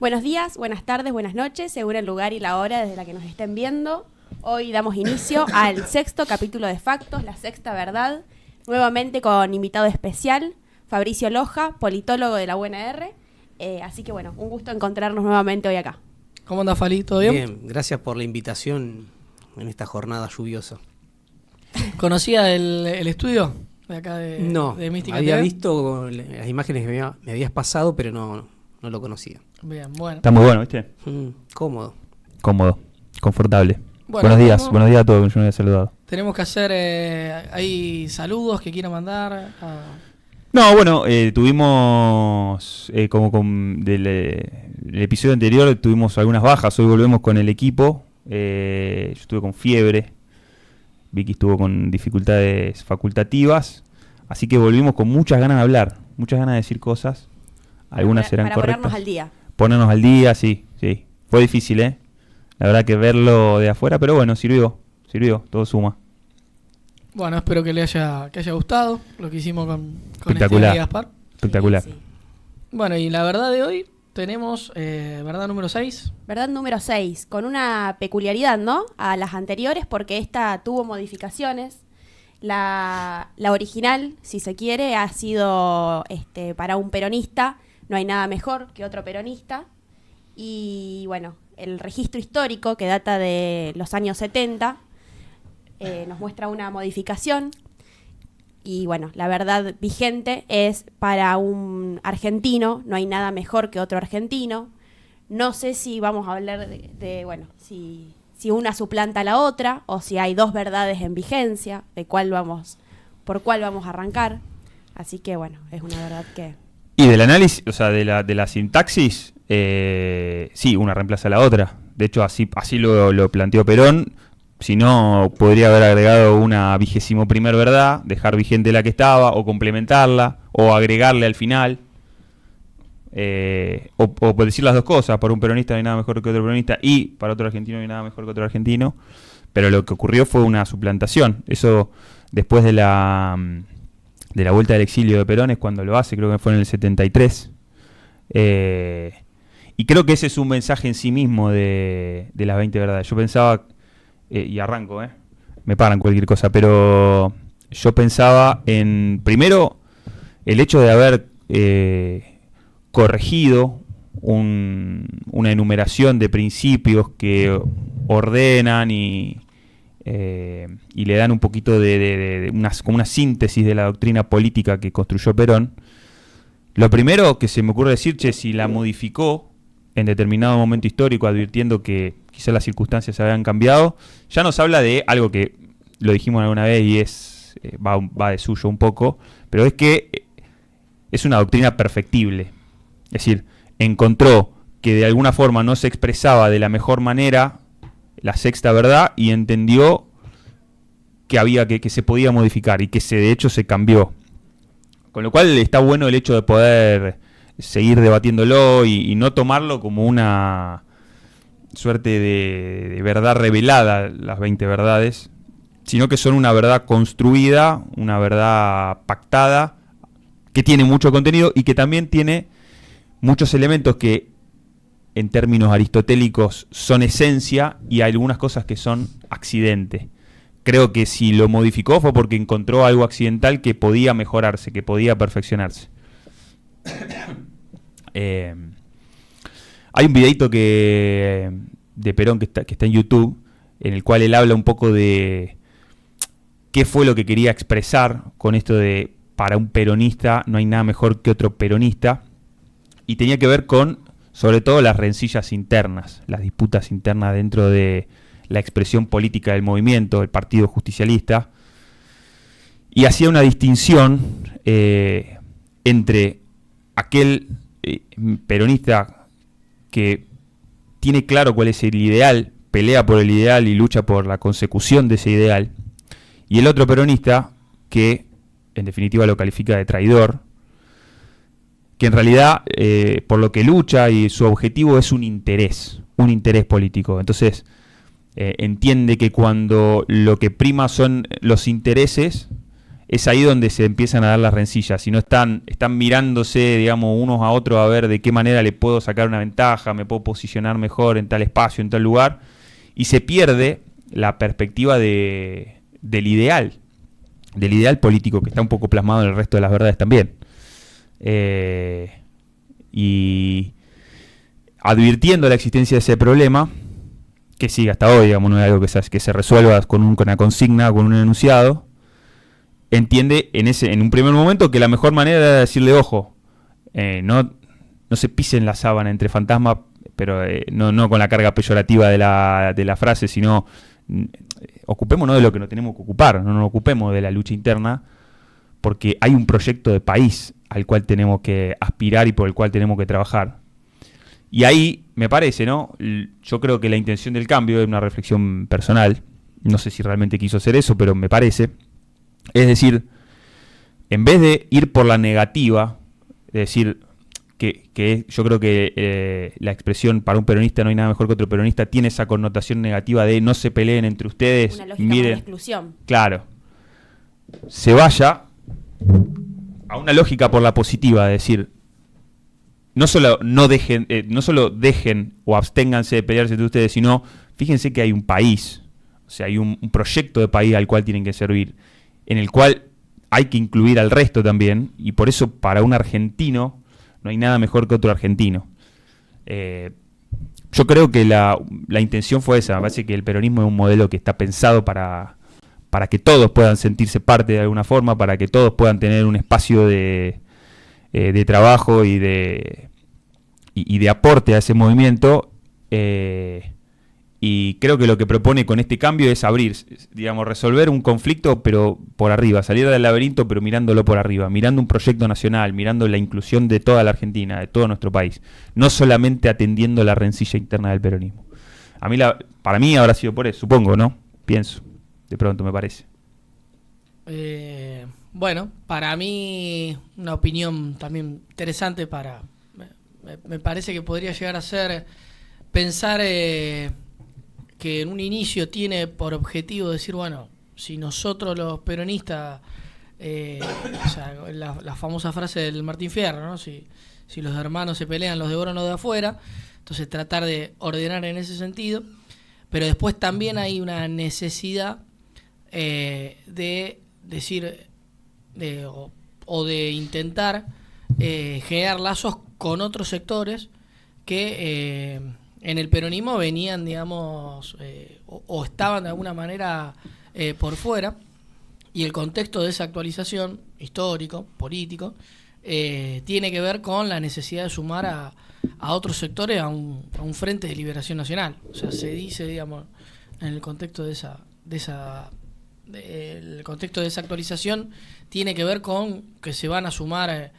Buenos días, buenas tardes, buenas noches, según el lugar y la hora desde la que nos estén viendo. Hoy damos inicio al 6º capítulo de Factos, la sexta verdad, nuevamente con invitado especial, Fabricio Loja, politólogo de la UNR. Así que bueno, un gusto encontrarnos nuevamente hoy acá. ¿Cómo anda, Fali? ¿Todo bien? Bien, gracias por la invitación en esta jornada lluviosa. ¿Conocía el estudio de acá de Mística había TV? visto las imágenes que me habías pasado, pero no lo conocía. Bien, bueno. Está muy bueno, ¿viste? Cómodo. Cómodo, confortable. Bueno, buenos días a todos, yo no había saludado. Tenemos que hacer, hay saludos que quieran mandar. No, bueno, tuvimos, del episodio anterior tuvimos algunas bajas, hoy volvemos con el equipo, yo estuve con fiebre, Vicky estuvo con dificultades facultativas, así que volvimos con muchas ganas de hablar, muchas ganas de decir cosas, algunas serán correctas. Ponernos al día. Ponernos al día, sí. Fue difícil, la verdad que verlo de afuera, pero bueno, sirvió, todo suma. Bueno, espero que le haya gustado lo que hicimos con Espectacular. Gaspar. Espectacular. Sí. Bueno, y la verdad de hoy tenemos verdad número 6. Verdad número 6, con una peculiaridad, ¿no? A las anteriores, porque esta tuvo modificaciones. La original, si se quiere, ha sido para un peronista. No hay nada mejor que otro peronista. Y bueno, el registro histórico, que data de los años 70, nos muestra una modificación. Y bueno, la verdad vigente es para un argentino, no hay nada mejor que otro argentino. No sé si vamos a hablar si una suplanta a la otra, o si hay dos verdades en vigencia, por cuál vamos a arrancar. Así que bueno, es una verdad que... Y del análisis, o sea, de la sintaxis, sí, una reemplaza a la otra. De hecho, así lo planteó Perón. Si no, podría haber agregado una 21ª verdad, dejar vigente la que estaba, o complementarla, o agregarle al final. O decir las dos cosas. Para un peronista no hay nada mejor que otro peronista, y para otro argentino no hay nada mejor que otro argentino. Pero lo que ocurrió fue una suplantación. Eso, después de la vuelta del exilio de Perón, es cuando lo hace, creo que fue en el 73. Y creo que ese es un mensaje en sí mismo de las 20 verdades. Yo pensaba, y arranco, me paran cualquier cosa, pero yo pensaba en, primero, el hecho de haber corregido una enumeración de principios que ordenan y le dan un poquito de como una síntesis de la doctrina política que construyó Perón. Lo primero que se me ocurre decir, si la modificó en determinado momento histórico, advirtiendo que quizás las circunstancias se habían cambiado, ya nos habla de algo que lo dijimos alguna vez y va de suyo un poco, pero es que es una doctrina perfectible. Es decir, encontró que de alguna forma no se expresaba de la mejor manera la sexta verdad y entendió que había que se podía modificar y que de hecho se cambió. Con lo cual está bueno el hecho de poder seguir debatiéndolo y no tomarlo como una suerte de verdad revelada, las 20 verdades, sino que son una verdad construida, una verdad pactada, que tiene mucho contenido y que también tiene muchos elementos que en términos aristotélicos son esencia y hay algunas cosas que son accidente. Creo que si lo modificó fue porque encontró algo accidental que podía mejorarse, que podía perfeccionarse. Hay un videito de Perón que está en YouTube, en el cual él habla un poco de qué fue lo que quería expresar con esto de para un peronista no hay nada mejor que otro peronista, y tenía que ver con, sobre todo, las rencillas internas, las disputas internas dentro de la expresión política del movimiento, el Partido Justicialista, y hacía una distinción entre aquel peronista que tiene claro cuál es el ideal, pelea por el ideal y lucha por la consecución de ese ideal, y el otro peronista que en definitiva lo califica de traidor, que en realidad por lo que lucha y su objetivo es un interés político. Entonces entiende que cuando lo que prima son los intereses, es ahí donde se empiezan a dar las rencillas. Si no están mirándose, digamos, unos a otros a ver de qué manera le puedo sacar una ventaja, me puedo posicionar mejor en tal espacio, en tal lugar, y se pierde la perspectiva del ideal político que está un poco plasmado en el resto de las verdades también. Y advirtiendo la existencia de ese problema, que sigue hasta hoy, digamos, no es algo que se resuelva con una consigna, con un enunciado, entiende en un primer momento que la mejor manera era decirle, ojo, no se pisen la sábana entre fantasmas, pero no con la carga peyorativa de la frase, sino ocupémonos de lo que nos tenemos que ocupar, no nos ocupemos de la lucha interna, porque hay un proyecto de país al cual tenemos que aspirar y por el cual tenemos que trabajar. Y ahí, me parece, ¿no? Yo creo que la intención del cambio es una reflexión personal, no sé si realmente quiso hacer eso, pero me parece, es decir, en vez de ir por la negativa, es decir, que yo creo que la expresión para un peronista no hay nada mejor que otro peronista tiene esa connotación negativa de no se peleen entre ustedes. Una lógica de exclusión. Claro. Se vaya a una lógica por la positiva, de decir, no solo dejen o absténganse de pelearse entre ustedes, sino fíjense que hay un país, o sea, hay un proyecto de país al cual tienen que servir, en el cual hay que incluir al resto también, y por eso para un argentino no hay nada mejor que otro argentino. Yo creo que la intención fue esa. Me parece que el peronismo es un modelo que está pensado para que todos puedan sentirse parte de alguna forma, para que todos puedan tener un espacio de trabajo y de aporte a ese movimiento. Y creo que lo que propone con este cambio es abrir, digamos, resolver un conflicto, pero por arriba, salir del laberinto, pero mirándolo por arriba, mirando un proyecto nacional, mirando la inclusión de toda la Argentina, de todo nuestro país, no solamente atendiendo la rencilla interna del peronismo. Para mí habrá sido por eso, supongo, ¿no? Pienso, de pronto me parece. Bueno, para mí una opinión también interesante me parece que podría llegar a ser pensar que en un inicio tiene por objetivo decir, bueno, si nosotros los peronistas, o sea, la famosa frase del Martín Fierro, ¿no? Si los hermanos se pelean, los devoran los de afuera, entonces tratar de ordenar en ese sentido, pero después también hay una necesidad de decir o de intentar generar lazos con otros sectores que en el peronismo venían, digamos, o estaban de alguna manera por fuera, y el contexto de esa actualización histórico, político, tiene que ver con la necesidad de sumar a otros sectores a un frente de liberación nacional. O sea, se dice, digamos, en el contexto el contexto de esa actualización tiene que ver con que se van a sumar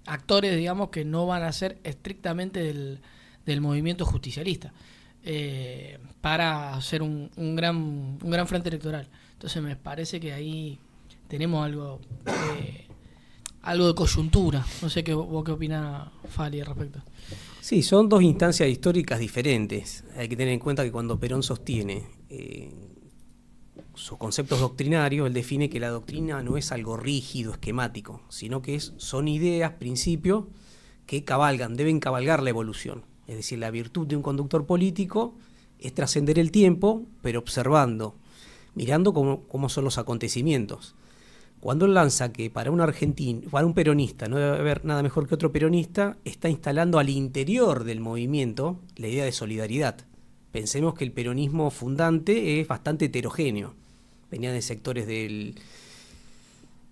actores, digamos, que no van a ser estrictamente del movimiento justicialista, para hacer un gran frente electoral. Entonces me parece que ahí tenemos algo de coyuntura. No sé vos qué opinás, Fali, al respecto. Sí, son dos instancias históricas diferentes. Hay que tener en cuenta que cuando Perón sostiene sus conceptos doctrinarios, él define que la doctrina no es algo rígido, esquemático, sino que son ideas, principios que deben cabalgar la evolución. Es decir, la virtud de un conductor político es trascender el tiempo, pero observando, mirando cómo son los acontecimientos. Cuando él lanza que para un peronista no debe haber nada mejor que otro peronista, está instalando al interior del movimiento la idea de solidaridad. Pensemos que el peronismo fundante es bastante heterogéneo. Venía de sectores del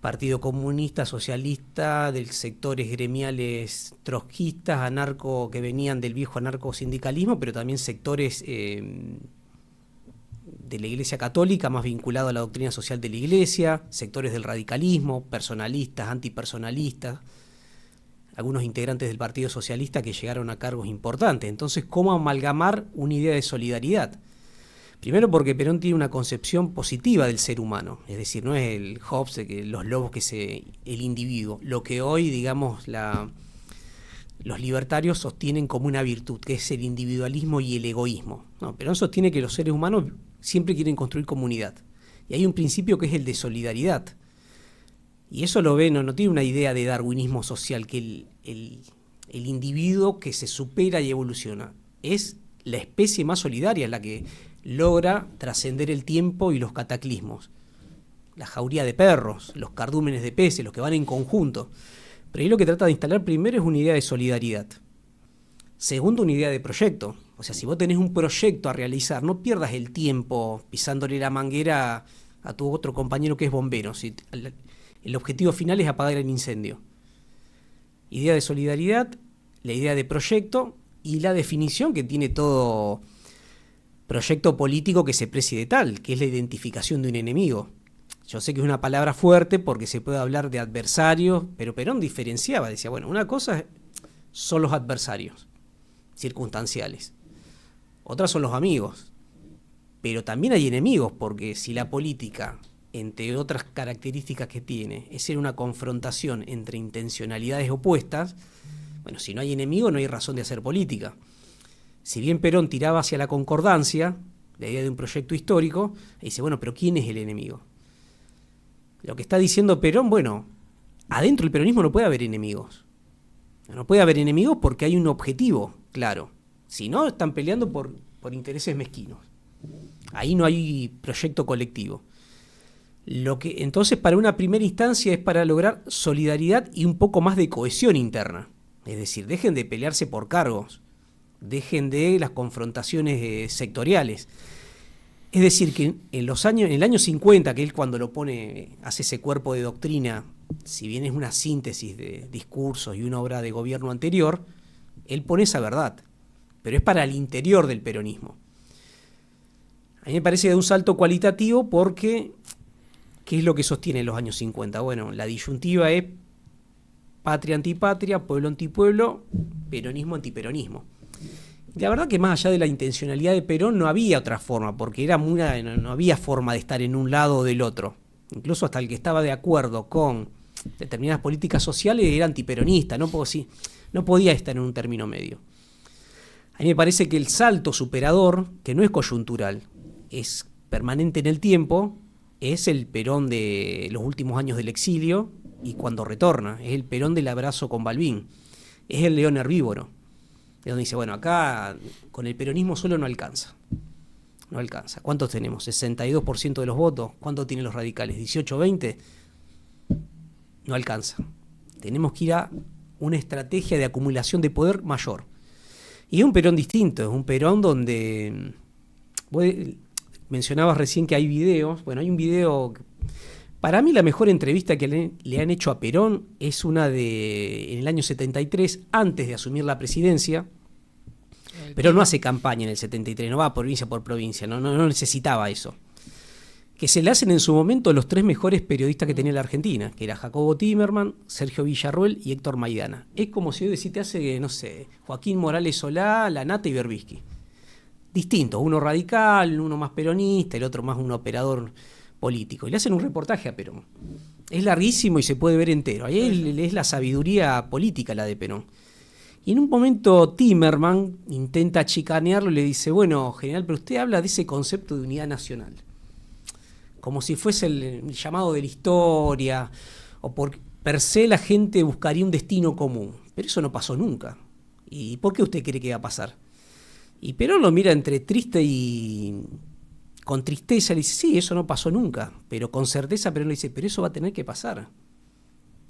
Partido Comunista, Socialista, de sectores gremiales trotskistas, que venían del viejo anarcosindicalismo, pero también sectores de la Iglesia Católica, más vinculados a la doctrina social de la Iglesia, sectores del radicalismo, personalistas, antipersonalistas, algunos integrantes del Partido Socialista que llegaron a cargos importantes. Entonces, ¿cómo amalgamar una idea de solidaridad? Primero porque Perón tiene una concepción positiva del ser humano, es decir, no es el Hobbes, los lobos el individuo, lo que hoy, digamos, los libertarios sostienen como una virtud, que es el individualismo y el egoísmo. No, Perón sostiene que los seres humanos siempre quieren construir comunidad, y hay un principio que es el de solidaridad. Y eso lo ve, no tiene una idea de darwinismo social, que el individuo que se supera y evoluciona. Es la especie más solidaria la que logra trascender el tiempo y los cataclismos. La jauría de perros, los cardúmenes de peces, los que van en conjunto. Pero ahí lo que trata de instalar primero es una idea de solidaridad. Segundo, una idea de proyecto. O sea, si vos tenés un proyecto a realizar, no pierdas el tiempo pisándole la manguera a tu otro compañero que es bombero. Si el objetivo final es apagar el incendio. Idea de solidaridad, la idea de proyecto y la definición que tiene todo proyecto político que se precie de tal, que es la identificación de un enemigo. Yo sé que es una palabra fuerte porque se puede hablar de adversarios, pero Perón diferenciaba, decía, bueno, una cosa son los adversarios circunstanciales, otras son los amigos, pero también hay enemigos, porque si la política, entre otras características que tiene, es ser una confrontación entre intencionalidades opuestas, bueno, si no hay enemigo no hay razón de hacer política. Si bien Perón tiraba hacia la concordancia, la idea de un proyecto histórico, dice, bueno, pero ¿quién es el enemigo? Lo que está diciendo Perón, bueno, adentro del peronismo no puede haber enemigos. No puede haber enemigos porque hay un objetivo, claro. Si no, están peleando por intereses mezquinos. Ahí no hay proyecto colectivo. Entonces, para una primera instancia es para lograr solidaridad y un poco más de cohesión interna. Es decir, dejen de pelearse por cargos, dejen de las confrontaciones sectoriales. Es decir, que en el año 50, que él cuando lo pone, hace ese cuerpo de doctrina, si bien es una síntesis de discursos y una obra de gobierno anterior, él pone esa verdad, pero es para el interior del peronismo. A mí me parece de un salto cualitativo porque, ¿qué es lo que sostiene los años 50? Bueno, la disyuntiva es patria-antipatria, pueblo-antipueblo, peronismo-antiperonismo. La verdad que más allá de la intencionalidad de Perón no había otra forma, porque no había forma de estar en un lado o del otro. Incluso hasta el que estaba de acuerdo con determinadas políticas sociales era antiperonista, no podía estar en un término medio. A mí me parece que el salto superador, que no es coyuntural, es permanente en el tiempo, es el Perón de los últimos años del exilio y cuando retorna, es el Perón del abrazo con Balbín, es el león herbívoro. De donde dice, bueno, acá con el peronismo solo no alcanza. No alcanza. ¿Cuántos tenemos? 62% de los votos. ¿Cuánto tienen los radicales? ¿18, 20? No alcanza. Tenemos que ir a una estrategia de acumulación de poder mayor. Y es un Perón distinto, es un Perón donde... Mencionabas recién que hay videos. Bueno, hay un video... Para mí la mejor entrevista que le han hecho a Perón es una en el año 73, antes de asumir la presidencia. Perón no hace campaña en el 73, no va provincia por provincia, no necesitaba eso. Que se le hacen en su momento los tres mejores periodistas que tenía la Argentina, que era Jacobo Timerman, Sergio Villarroel y Héctor Maidana. Es como si hoy te hace, no sé, Joaquín Morales Solá, Lanata y Berbisky. Distintos, uno radical, uno más peronista, el otro más un operador político. Y le hacen un reportaje a Perón. Es larguísimo y se puede ver entero. Ahí es la sabiduría política la de Perón. Y en un momento Timerman intenta chicanearlo y le dice, bueno, general, pero usted habla de ese concepto de unidad nacional. Como si fuese el llamado de la historia, o por per se la gente buscaría un destino común. Pero eso no pasó nunca. ¿Y por qué usted cree que va a pasar? Y Perón lo mira entre triste y... con tristeza le dice, sí, eso no pasó nunca, pero con certeza Perón le dice, pero eso va a tener que pasar.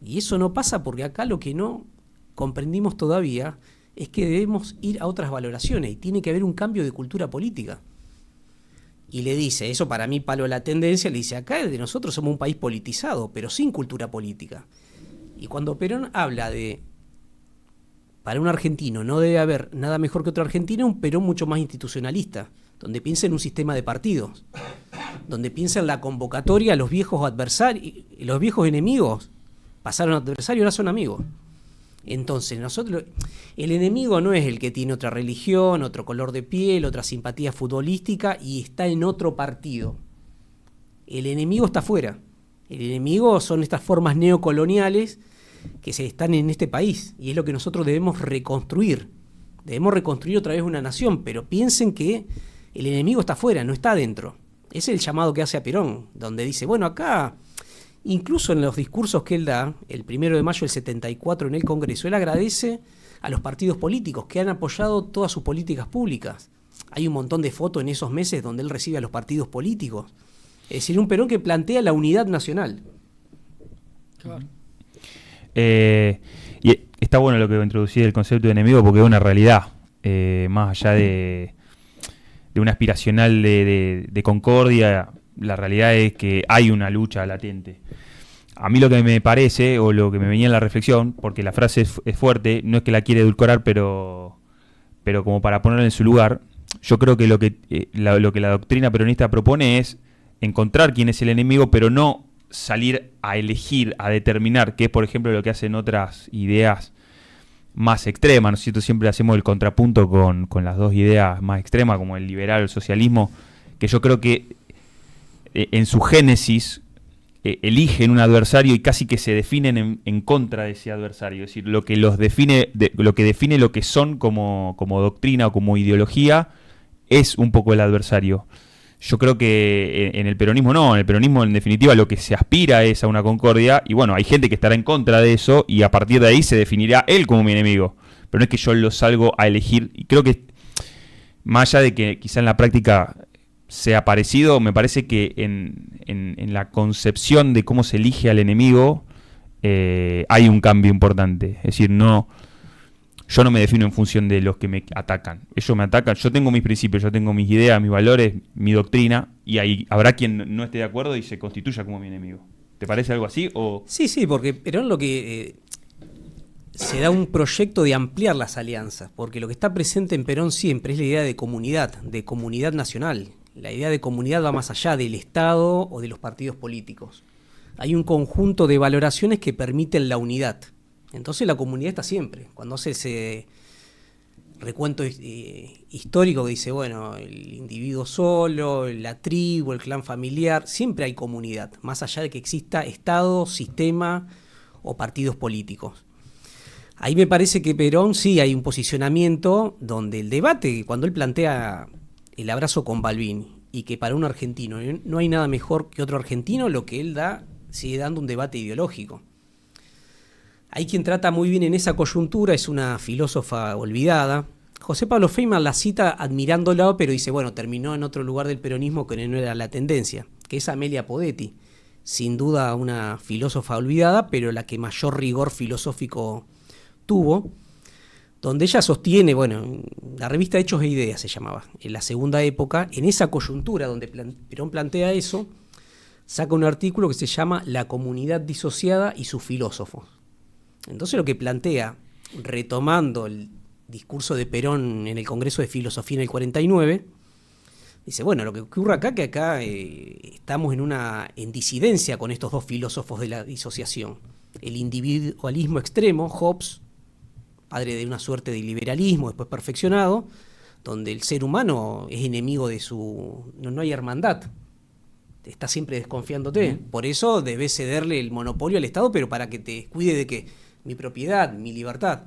Y eso no pasa porque acá lo que no comprendimos todavía es que debemos ir a otras valoraciones y tiene que haber un cambio de cultura política. Y le dice, eso para mí palo a la tendencia, le dice, acá de nosotros somos un país politizado, pero sin cultura política. Y cuando Perón habla de, para un argentino no debe haber nada mejor que otro argentino, un Perón mucho más institucionalista, donde piensa en un sistema de partidos, donde piensa en la convocatoria a los viejos adversarios, los viejos enemigos pasaron a adversarios y ahora son amigos. Entonces, el enemigo no es el que tiene otra religión, otro color de piel, otra simpatía futbolística y está en otro partido. El enemigo está afuera. El enemigo son estas formas neocoloniales que se están en este país y es lo que nosotros debemos reconstruir. Debemos reconstruir otra vez una nación, pero piensen que el enemigo está afuera, no está adentro. Ese es el llamado que hace a Perón, donde dice, bueno, acá Incluso en los discursos que él da, el 1 de mayo del 74 en el Congreso, él agradece a los partidos políticos que han apoyado todas sus políticas públicas. Hay un montón de fotos en esos meses donde él recibe a los partidos políticos. Es decir, un Perón que plantea la unidad nacional. Claro. Y está bueno lo que introducí el concepto de enemigo porque es una realidad, más allá de una aspiracional de concordia. La realidad es que hay una lucha latente. A mí lo que me parece, o lo que me venía en la reflexión, porque la frase es fuerte, no es que la quiere edulcorar, pero como para ponerla en su lugar, yo creo que lo que la doctrina peronista propone es encontrar quién es el enemigo, pero no salir a elegir, a determinar, que es por ejemplo lo que hacen otras ideas más extremas, ¿no es cierto? Siempre hacemos el contrapunto con las dos ideas más extremas, como el liberal o el socialismo, que yo creo que en su génesis eligen un adversario y casi que se definen en contra de ese adversario. Es decir, lo que define lo que son como doctrina o como ideología es un poco el adversario. Yo creo que en el peronismo no, en el peronismo en definitiva lo que se aspira es a una concordia y bueno, hay gente que estará en contra de eso y a partir de ahí se definirá él como mi enemigo. Pero no es que yo lo salgo a elegir y creo que más allá de que quizá en la práctica sea parecido, me parece que en la concepción de cómo se elige al enemigo hay un cambio importante. Es decir, yo no me defino en función de los que me atacan. Ellos me atacan, yo tengo mis principios, yo tengo mis ideas, mis valores, mi doctrina, y ahí habrá quien no esté de acuerdo y se constituya como mi enemigo. ¿Te parece algo así? O... Sí, porque Perón lo que se da un proyecto de ampliar las alianzas, porque lo que está presente en Perón siempre es la idea de comunidad nacional. La idea de comunidad va más allá del Estado o de los partidos políticos. Hay un conjunto de valoraciones que permiten la unidad. Entonces la comunidad está siempre. Cuando hace ese recuento histórico que dice, bueno, el individuo solo, la tribu, el clan familiar, siempre hay comunidad, más allá de que exista Estado, sistema o partidos políticos. Ahí me parece que Perón sí hay un posicionamiento donde el debate, cuando él plantea el abrazo con Balbín y que para un argentino no hay nada mejor que otro argentino, lo que él da sigue dando un debate ideológico. Hay quien trata muy bien en esa coyuntura, es una filósofa olvidada. José Pablo Feynman la cita admirándola, pero dice, bueno, terminó en otro lugar del peronismo que no era la tendencia, que es Amelia Podetti. Sin duda una filósofa olvidada, pero la que mayor rigor filosófico tuvo, donde ella sostiene, bueno, la revista Hechos e Ideas se llamaba, en la segunda época, en esa coyuntura donde Perón plantea eso, saca un artículo que se llama La comunidad disociada y sus filósofos. Entonces lo que plantea, retomando el discurso de Perón en el Congreso de Filosofía en el 49, dice, bueno, lo que ocurre acá, que acá estamos en disidencia con estos dos filósofos de la disociación. El individualismo extremo, Hobbes, padre de una suerte de liberalismo después perfeccionado, donde el ser humano es enemigo de no hay hermandad. Está siempre desconfiándote. Por eso debes cederle el monopolio al Estado, pero para que te cuide de que mi propiedad, mi libertad.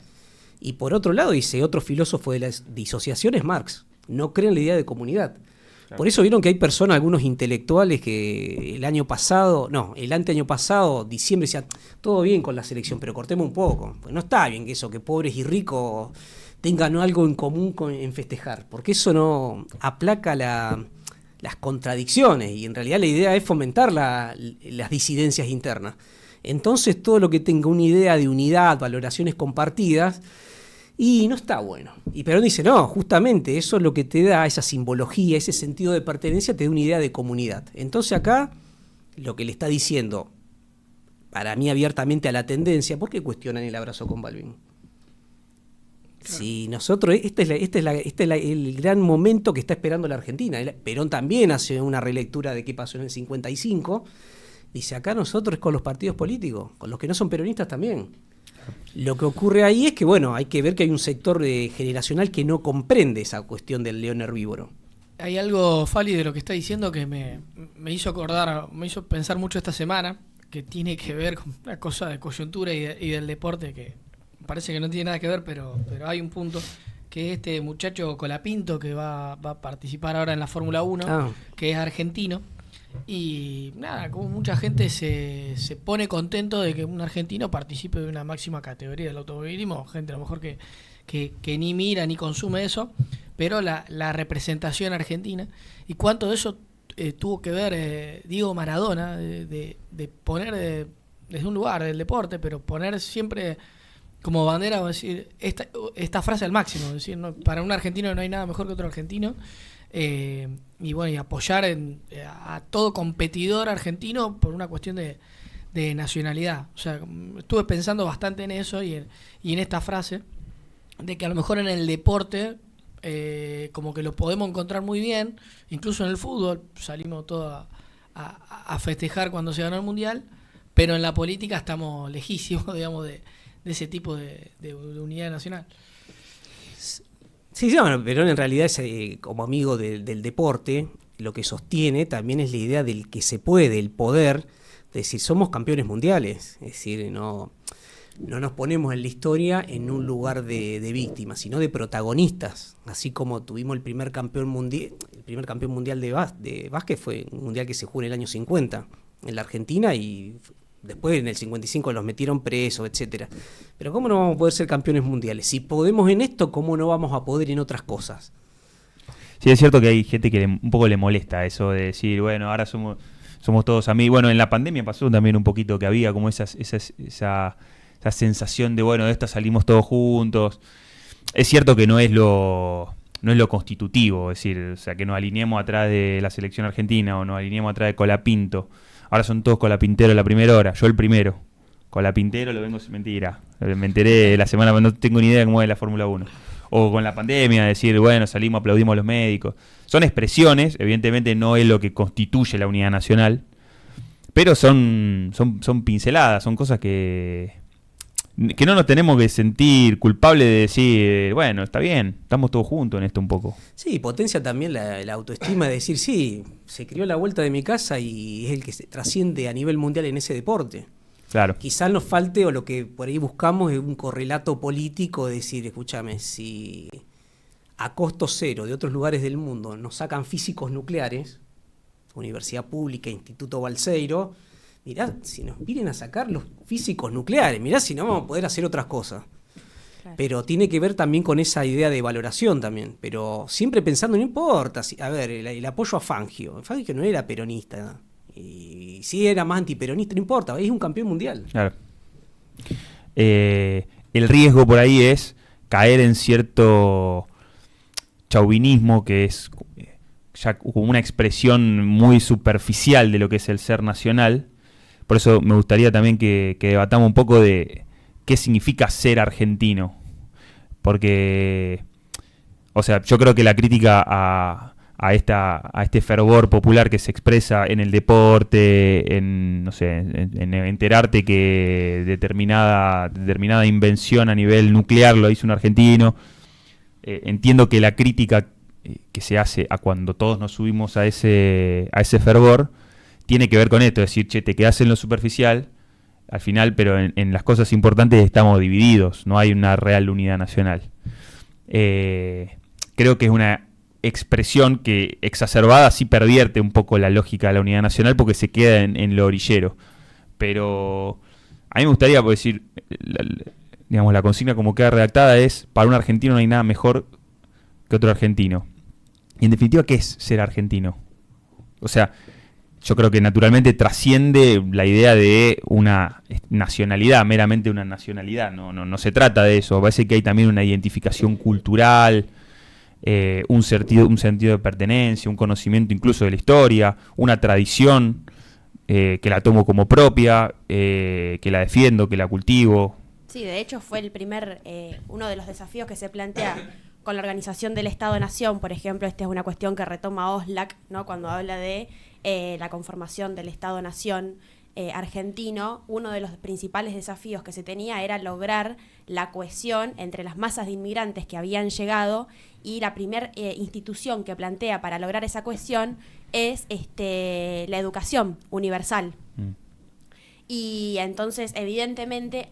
Y por otro lado, dice otro filósofo de la disociación es Marx. No cree en la idea de comunidad. Claro. Por eso vieron que hay personas, algunos intelectuales que el anteaño pasado, diciembre, decían, todo bien con la selección, pero cortemos un poco. Pues no está bien que eso, que pobres y ricos tengan algo en común en festejar, porque eso no aplaca las contradicciones y en realidad la idea es fomentar las disidencias internas. Entonces todo lo que tenga una idea de unidad, valoraciones compartidas, y no está bueno. Y Perón dice, no, justamente eso es lo que te da esa simbología, ese sentido de pertenencia, te da una idea de comunidad. Entonces acá lo que le está diciendo, para mí abiertamente a la tendencia, ¿por qué cuestionan el abrazo con Balbín? Claro. Si nosotros, este es el gran momento que está esperando la Argentina. Perón también hace una relectura de qué pasó en el 55. Dice, acá nosotros con los partidos políticos, con los que no son peronistas también. Lo que ocurre ahí es que, bueno, hay que ver que hay un sector generacional que no comprende esa cuestión del león herbívoro. Hay algo, Fali, de lo que está diciendo que me hizo acordar, me hizo pensar mucho esta semana, que tiene que ver con una cosa de coyuntura y del deporte que parece que no tiene nada que ver, pero hay un punto, que es este muchacho Colapinto que va a participar ahora en la Fórmula 1, que es argentino. Y nada, como mucha gente se pone contento de que un argentino participe de una máxima categoría del automovilismo, gente a lo mejor que ni mira ni consume eso, pero la representación argentina, y cuánto de eso tuvo que ver Diego Maradona, de poner desde un lugar del deporte, pero poner siempre como bandera, decir, esta frase al máximo, decir, no, para un argentino no hay nada mejor que otro argentino. Y bueno, y apoyar a todo competidor argentino por una cuestión de nacionalidad. O sea, estuve pensando bastante en eso y en esta frase, de que a lo mejor en el deporte como que lo podemos encontrar muy bien, incluso en el fútbol salimos todos a festejar cuando se ganó el Mundial, pero en la política estamos lejísimos, digamos, de ese tipo de unidad nacional. Sí, bueno, Perón en realidad es como amigo del deporte, lo que sostiene también es la idea del que se puede, el poder, de decir, somos campeones mundiales, es decir, no nos ponemos en la historia en un lugar de víctimas, sino de protagonistas, así como tuvimos el primer campeón mundial de básquet fue un mundial que se jugó en el año 50 en la Argentina y después en el 55 los metieron presos, etcétera. Pero ¿cómo no vamos a poder ser campeones mundiales? Si podemos en esto, ¿cómo no vamos a poder en otras cosas? Sí, es cierto que hay gente que un poco le molesta eso de decir, bueno, ahora somos todos amigos. Bueno, en la pandemia pasó también un poquito que había como esa sensación de, bueno, de esta salimos todos juntos. Es cierto que no es lo constitutivo, es decir, o sea, que nos alineemos atrás de la selección argentina o nos alineemos atrás de Colapinto. Ahora son todos Colapinteros la primera hora, yo el primero. Colapintero lo vengo sin mentira. Me enteré la semana, no tengo ni idea de cómo es la Fórmula 1. O con la pandemia, decir, bueno, salimos, aplaudimos a los médicos. Son expresiones, evidentemente no es lo que constituye la unidad nacional, pero son pinceladas, son cosas que no nos tenemos que sentir culpables de decir, bueno, está bien, estamos todos juntos en esto un poco. Sí, potencia también la autoestima de decir, sí, se crió a la vuelta de mi casa y es el que se trasciende a nivel mundial en ese deporte. Claro. Quizás nos falte, o lo que por ahí buscamos es un correlato político, de decir, escúchame, si a costo cero de otros lugares del mundo nos sacan físicos nucleares, Universidad Pública, Instituto Balseiro, mirá, si nos vienen a sacar los físicos nucleares, mirá si no vamos a poder hacer otras cosas. Claro. Pero tiene que ver también con esa idea de valoración también, pero siempre pensando, no importa, a ver, el apoyo a Fangio no era peronista, y si era más antiperonista, no importa, es un campeón mundial. Claro. El riesgo por ahí es caer en cierto chauvinismo que es ya como una expresión muy superficial de lo que es el ser nacional. Por eso me gustaría también que debatamos un poco de qué significa ser argentino. Porque, o sea, yo creo que la crítica a este fervor popular que se expresa en el deporte, en enterarte que determinada invención a nivel nuclear lo hizo un argentino. Entiendo que la crítica que se hace a cuando todos nos subimos a ese fervor tiene que ver con esto, es decir, che, te quedás en lo superficial al final, pero en las cosas importantes estamos divididos, no hay una real unidad nacional. Creo que es una expresión que exacerbada sí pervierte un poco la lógica de la unidad nacional porque se queda en lo orillero. Pero a mí me gustaría decir, la consigna como queda redactada es, para un argentino no hay nada mejor que otro argentino. Y en definitiva, ¿qué es ser argentino? O sea, yo creo que naturalmente trasciende la idea de una nacionalidad, meramente una nacionalidad. No se trata de eso. Parece que hay también una identificación cultural, un sentido de pertenencia, un conocimiento incluso de la historia, una tradición que la tomo como propia, que la defiendo, que la cultivo. Sí, de hecho fue uno de los desafíos que se plantea con la organización del Estado-Nación. Por ejemplo, esta es una cuestión que retoma Oslak, ¿no? Cuando habla de la conformación del Estado-Nación argentino. Uno de los principales desafíos que se tenía era lograr la cohesión entre las masas de inmigrantes que habían llegado, y la primera institución que plantea para lograr esa cohesión es la educación universal. Y entonces, evidentemente,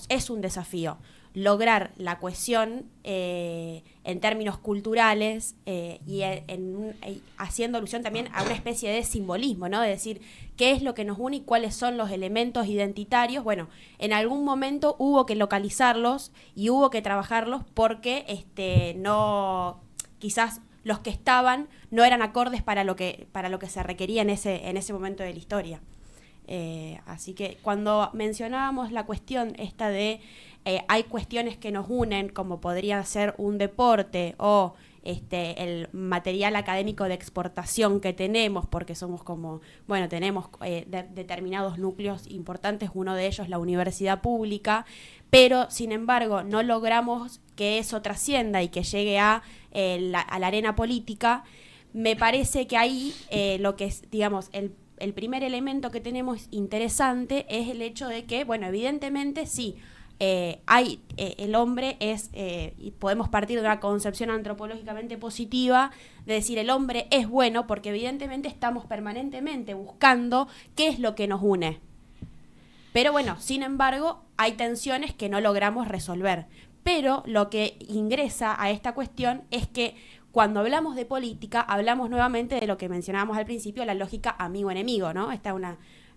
es un desafío. lograr la cohesión en términos culturales y haciendo alusión también a una especie de simbolismo, ¿no? De decir qué es lo que nos une y cuáles son los elementos identitarios. Bueno, en algún momento hubo que localizarlos y hubo que trabajarlos porque no, quizás los que estaban no eran acordes para lo que se requería en ese momento de la historia. Así que cuando mencionábamos la cuestión esta de hay cuestiones que nos unen, como podría ser un deporte o el material académico de exportación que tenemos, porque somos tenemos determinados núcleos importantes, uno de ellos la universidad pública, pero sin embargo no logramos que eso trascienda y que llegue a la arena política. Me parece que ahí lo que es, digamos, el primer elemento que tenemos interesante es el hecho de que, bueno, evidentemente sí, el hombre es, y podemos partir de una concepción antropológicamente positiva, de decir el hombre es bueno porque evidentemente estamos permanentemente buscando qué es lo que nos une. Pero bueno, sin embargo, hay tensiones que no logramos resolver. Pero lo que ingresa a esta cuestión es que cuando hablamos de política, hablamos nuevamente de lo que mencionábamos al principio, la lógica amigo-enemigo, ¿no? Esta es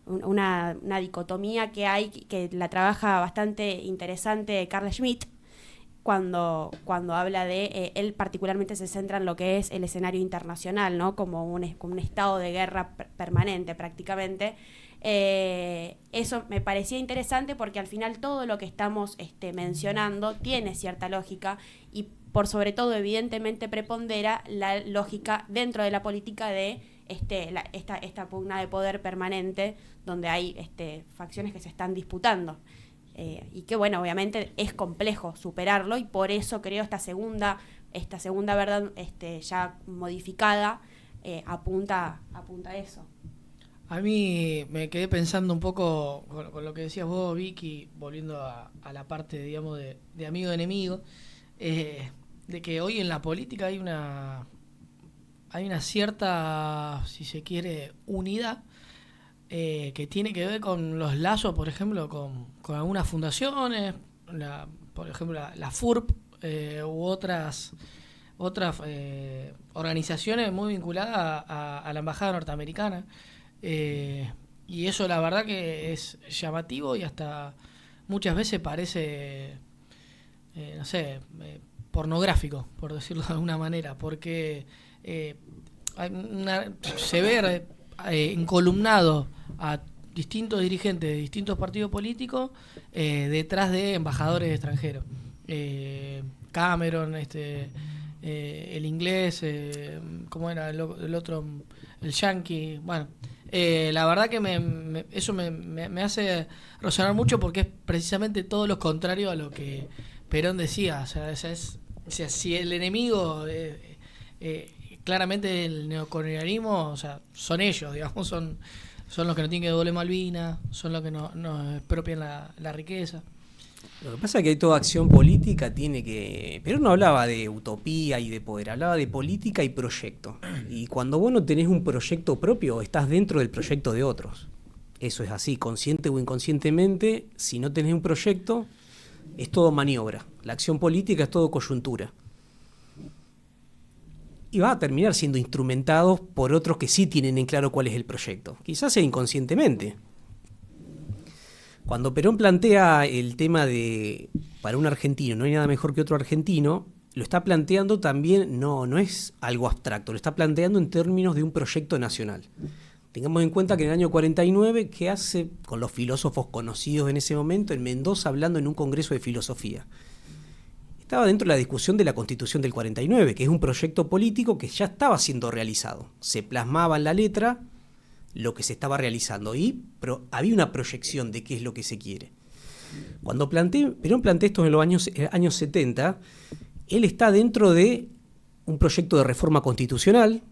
una dicotomía que hay, que la trabaja bastante interesante Carl Schmitt, cuando habla de, él particularmente se centra en lo que es el escenario internacional, ¿no? Como un estado de guerra permanente prácticamente. Eso me parecía interesante porque al final todo lo que estamos mencionando tiene cierta lógica y por sobre todo evidentemente prepondera la lógica dentro de la política de esta pugna de poder permanente donde hay facciones que se están disputando y que bueno, obviamente es complejo superarlo y por eso creo esta segunda verdad ya modificada apunta a eso. A mí me quedé pensando un poco con lo que decías vos, Vicky, volviendo a la parte, digamos, de amigo-enemigo, de que hoy en la política hay una cierta, si se quiere, unidad que tiene que ver con los lazos, por ejemplo, con algunas fundaciones, por ejemplo, la FURP u otras organizaciones muy vinculadas a la embajada norteamericana. Y eso la verdad que es llamativo y hasta muchas veces parece no sé, pornográfico, por decirlo de alguna manera, porque se ve encolumnado a distintos dirigentes de distintos partidos políticos detrás de embajadores extranjeros. Cameron, el inglés, ¿cómo era el otro? El yankee, bueno. La verdad que eso me hace razonar mucho porque es precisamente todo lo contrario a lo que Perón decía. O sea, si el enemigo claramente el neocolonialismo, o sea, son ellos, digamos, son los que no tienen que devolver Malvinas, son los que nos expropian la riqueza. Lo que pasa es que toda acción política tiene que... Perón no hablaba de utopía y de poder, hablaba de política y proyecto. Y cuando vos no tenés un proyecto propio, estás dentro del proyecto de otros. Eso es así, consciente o inconscientemente, si no tenés un proyecto, es todo maniobra. La acción política es todo coyuntura. Y va a terminar siendo instrumentados por otros que sí tienen en claro cuál es el proyecto. Quizás sea inconscientemente. Cuando Perón plantea el tema de, para un argentino, no hay nada mejor que otro argentino, lo está planteando también, no es algo abstracto, lo está planteando en términos de un proyecto nacional. Tengamos en cuenta que en el año 49, ¿qué hace con los filósofos conocidos en ese momento en Mendoza hablando en un congreso de filosofía? Estaba dentro de la discusión de la Constitución del 49, que es un proyecto político que ya estaba siendo realizado. Se plasmaba en la letra lo que se estaba realizando y había una proyección de qué es lo que se quiere. Cuando Perón plantea esto en los años 70, él está dentro de un proyecto de reforma constitucional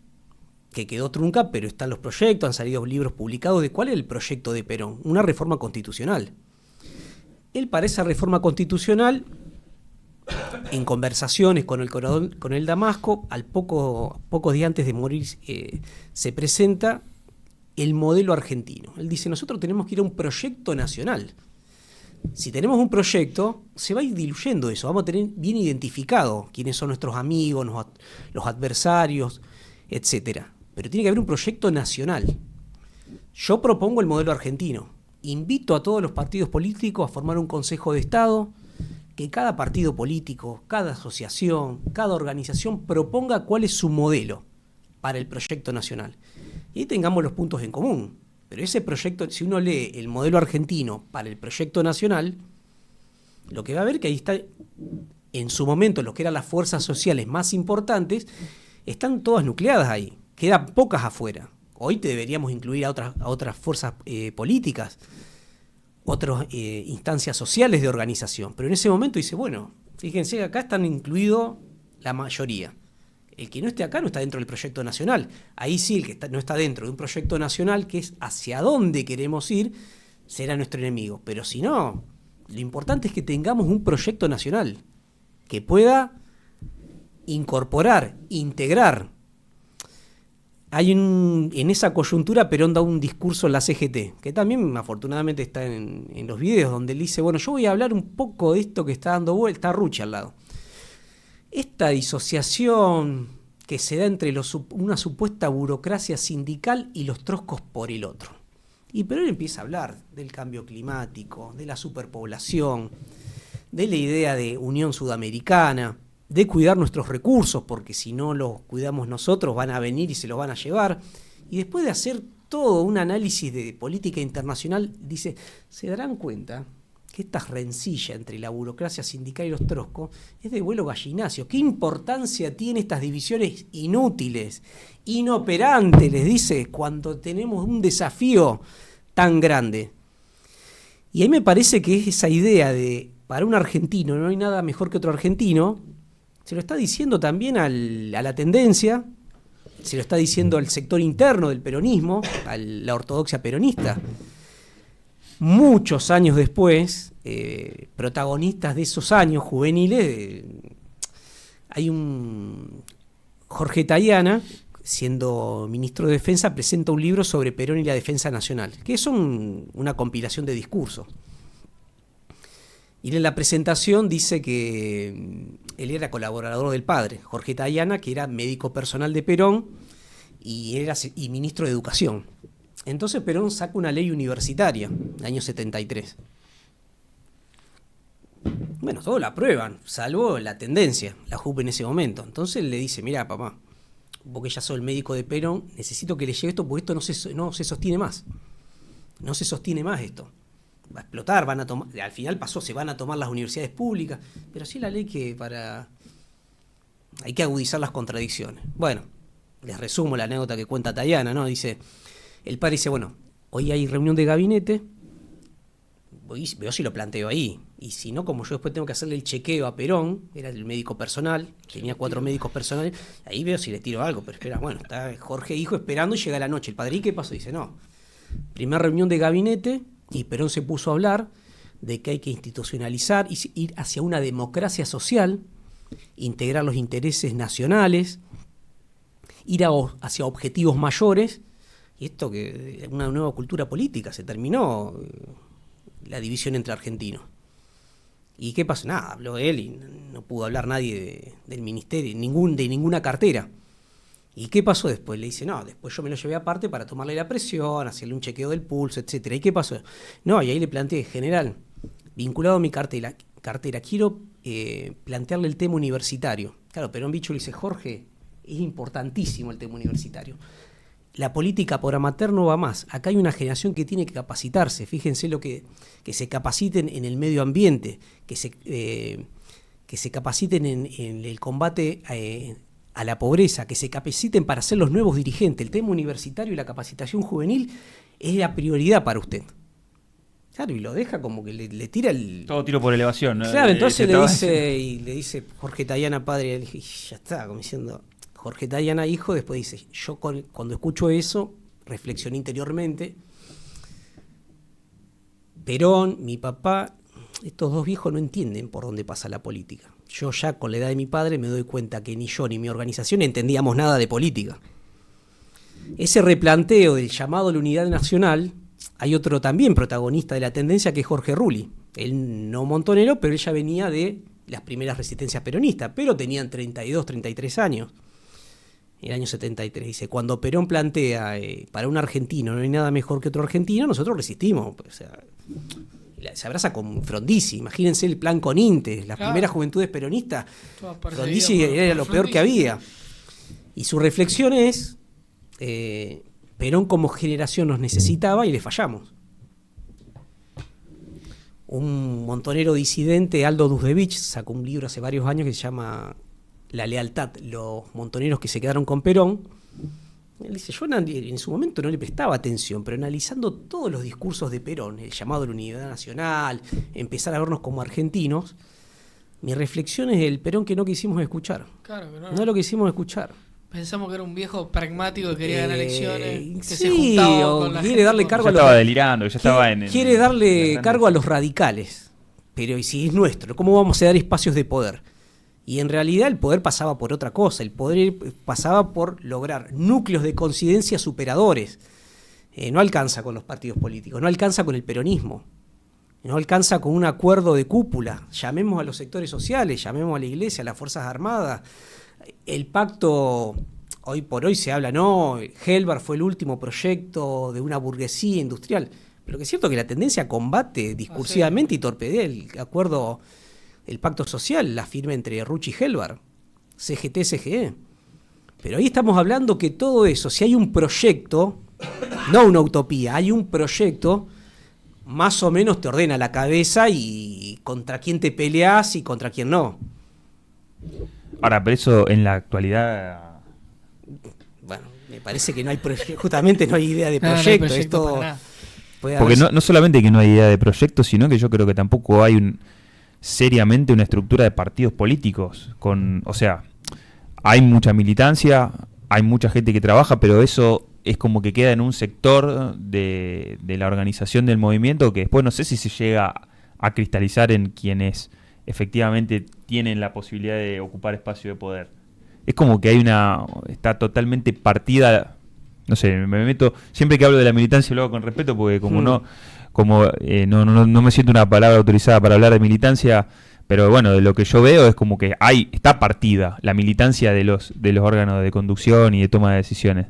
que quedó trunca, pero están los proyectos, han salido libros publicados de cuál es el proyecto de Perón, una reforma constitucional. Él para esa reforma constitucional, en conversaciones con el coronel Damasco, pocos días antes de morir se presenta el modelo argentino. Él dice, nosotros tenemos que ir a un proyecto nacional. Si tenemos un proyecto, se va a ir diluyendo eso, vamos a tener bien identificado quiénes son nuestros amigos, los adversarios, etcétera. Pero tiene que haber un proyecto nacional. Yo propongo el modelo argentino. Invito a todos los partidos políticos a formar un Consejo de Estado, que cada partido político, cada asociación, cada organización proponga cuál es su modelo para el proyecto nacional. Y ahí tengamos los puntos en común. Pero ese proyecto, si uno lee el modelo argentino para el proyecto nacional, lo que va a ver que ahí está, en su momento, lo que eran las fuerzas sociales más importantes, están todas nucleadas ahí. Quedan pocas afuera. Hoy te deberíamos incluir a otras fuerzas políticas, otras instancias sociales de organización. Pero en ese momento dice, bueno, fíjense que acá están incluidos la mayoría. El que no esté acá no está dentro del proyecto nacional. Ahí sí, el que no está dentro de un proyecto nacional, que es hacia dónde queremos ir, será nuestro enemigo. Pero si no, lo importante es que tengamos un proyecto nacional que pueda incorporar, integrar. En esa coyuntura Perón da un discurso en la CGT, que también afortunadamente está en los videos, donde él dice, bueno, yo voy a hablar un poco de esto que está dando vuelta, Rucci al lado. Esta disociación que se da entre una supuesta burocracia sindical y los troscos por el otro. Y Perón empieza a hablar del cambio climático, de la superpoblación, de la idea de Unión Sudamericana, de cuidar nuestros recursos, porque si no los cuidamos nosotros van a venir y se los van a llevar. Y después de hacer todo un análisis de política internacional, dice, se darán cuenta que esta rencilla entre la burocracia sindical y los troscos es de vuelo gallinacio. ¿Qué importancia tienen estas divisiones inútiles, inoperantes, les dice, cuando tenemos un desafío tan grande? Y ahí me parece que es esa idea de, para un argentino no hay nada mejor que otro argentino, se lo está diciendo también a la tendencia, se lo está diciendo al sector interno del peronismo, a la ortodoxia peronista. Muchos años después, protagonistas de esos años juveniles, hay un Jorge Tayana, siendo ministro de Defensa, presenta un libro sobre Perón y la defensa nacional, que es una compilación de discursos. Y en la presentación dice que él era colaborador del padre, Jorge Tayana, que era médico personal de Perón y ministro de Educación. Entonces Perón saca una ley universitaria, año 73. Bueno, todos la aprueban, salvo la tendencia, la JUP en ese momento. Entonces le dice, mira papá, vos que ya sos el médico de Perón, necesito que le llegue esto porque esto no se sostiene más. No se sostiene más esto. Va a explotar, al final se van a tomar las universidades públicas, pero sí la ley hay que agudizar las contradicciones. Bueno, les resumo la anécdota que cuenta Tayana, ¿no? Dice, el padre dice, bueno, hoy hay reunión de gabinete, veo si lo planteo ahí, y si no, como yo después tengo que hacerle el chequeo a Perón, era el médico personal, tenía 4 médicos personales, ahí veo si le tiro algo, pero espera, bueno, está Jorge hijo esperando y llega la noche, el padre, ¿y qué pasó? Dice, no, primera reunión de gabinete, y Perón se puso a hablar de que hay que institucionalizar y ir hacia una democracia social, integrar los intereses nacionales, ir hacia objetivos mayores, y esto que una nueva cultura política, se terminó la división entre argentinos. ¿Y qué pasó? Nada, habló él y no pudo hablar nadie del ministerio, de ninguna cartera. ¿Y qué pasó después? Le dice, no, después yo me lo llevé aparte para tomarle la presión, hacerle un chequeo del pulso, etcétera. ¿Y qué pasó? No, y ahí le planteé, general, vinculado a mi cartera quiero plantearle el tema universitario. Claro, Perón Bicho le dice, Jorge, es importantísimo el tema universitario. La política por amateur no va más. Acá hay una generación que tiene que capacitarse. Fíjense que se capaciten en el medio ambiente, que se capaciten en el combate a la pobreza, que se capaciten para ser los nuevos dirigentes. El tema universitario y la capacitación juvenil es la prioridad para usted. Claro, y lo deja como que le tira el... Todo tiro por elevación, ¿no? Claro, entonces le dice Jorge Tayana, padre, y ya está, como diciendo, Jorge Tayana, hijo, después dice, yo cuando escucho eso, reflexioné interiormente, Perón, mi papá, estos dos viejos no entienden por dónde pasa la política. Yo ya con la edad de mi padre me doy cuenta que ni yo ni mi organización entendíamos nada de política. Ese replanteo del llamado a la unidad nacional hay otro también protagonista de la tendencia que es Jorge Rulli. Él no montonero, pero él ya venía de las primeras resistencias peronistas, pero tenían 32, 33 años. El año 73. Dice, cuando Perón plantea para un argentino no hay nada mejor que otro argentino, nosotros resistimos. O sea, se abraza con Frondizi. Imagínense el plan con Intes, las primeras juventudes peronistas. Frondizi era lo peor que había. Y su reflexión es, Perón como generación nos necesitaba y le fallamos. Un montonero disidente, Aldo Dusdevich, sacó un libro hace varios años que se llama La lealtad, los montoneros que se quedaron con Perón. Él dice, yo en su momento no le prestaba atención, pero analizando todos los discursos de Perón, el llamado a la unidad nacional, empezar a vernos como argentinos, mi reflexión es el Perón que no quisimos escuchar. Claro que No lo quisimos escuchar. Pensamos que era un viejo pragmático que quería ganar elecciones, que sí, se juntaba o con la quiere gente, darle con- cargo Ya a los... estaba delirando, ya estaba en... Quiere darle cargo a los radicales. Pero ¿y si es nuestro? ¿Cómo vamos a dar espacios de poder? Y en realidad el poder pasaba por otra cosa. El poder pasaba por lograr núcleos de coincidencia superadores. No alcanza con los partidos políticos, no alcanza con el peronismo, no alcanza con un acuerdo de cúpula. Llamemos a los sectores sociales, llamemos a la iglesia, a las Fuerzas Armadas. El pacto, hoy por hoy se habla, no, Helvar fue el último proyecto de una burguesía industrial. Pero que es cierto que la tendencia combate discursivamente y torpedea el acuerdo, el pacto social, la firma entre Ruch y Helvar, CGT-CGE. Pero ahí estamos hablando que todo eso, si hay un proyecto, no una utopía, hay un proyecto, más o menos te ordena la cabeza y contra quién te peleas y contra quién no. Ahora, pero eso en la actualidad... Bueno, me parece que no hay justamente no hay idea de No, no hay proyecto. proyecto Esto para nada. puede Porque haber- no solamente que no hay idea de proyecto, sino que yo creo que tampoco hay seriamente una estructura de partidos políticos. O sea, hay mucha militancia, hay mucha gente que trabaja, pero eso es como que queda en un sector de la organización del movimiento que después no sé si se llega a cristalizar en quienes efectivamente tienen la posibilidad de ocupar espacio de poder. Es como que está totalmente partida, no sé, me meto, siempre que hablo de la militancia lo hago con respeto porque no me siento una palabra autorizada para hablar de militancia, pero bueno, de lo que yo veo es como que está partida la militancia de los órganos de conducción y de toma de decisiones.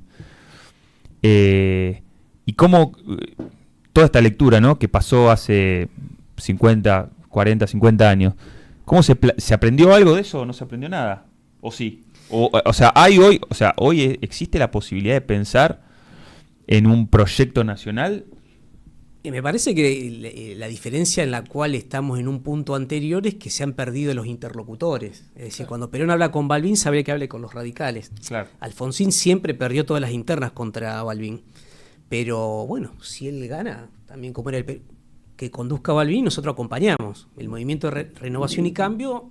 Y cómo toda esta lectura, ¿no?, que pasó hace 50, 40, 50 años, ¿cómo se aprendió algo de eso o no se aprendió nada? ¿O sí? O sea, hoy existe la posibilidad de pensar en un proyecto nacional. Y me parece que la diferencia en la cual estamos en un punto anterior es que se han perdido los interlocutores. Es decir, cuando Perón habla con Balbín, sabe que hable con los radicales. Claro. Alfonsín siempre perdió todas las internas contra Balbín. Pero bueno, si él gana, también como era que conduzca a Balbín, nosotros acompañamos. El movimiento de Renovación y Cambio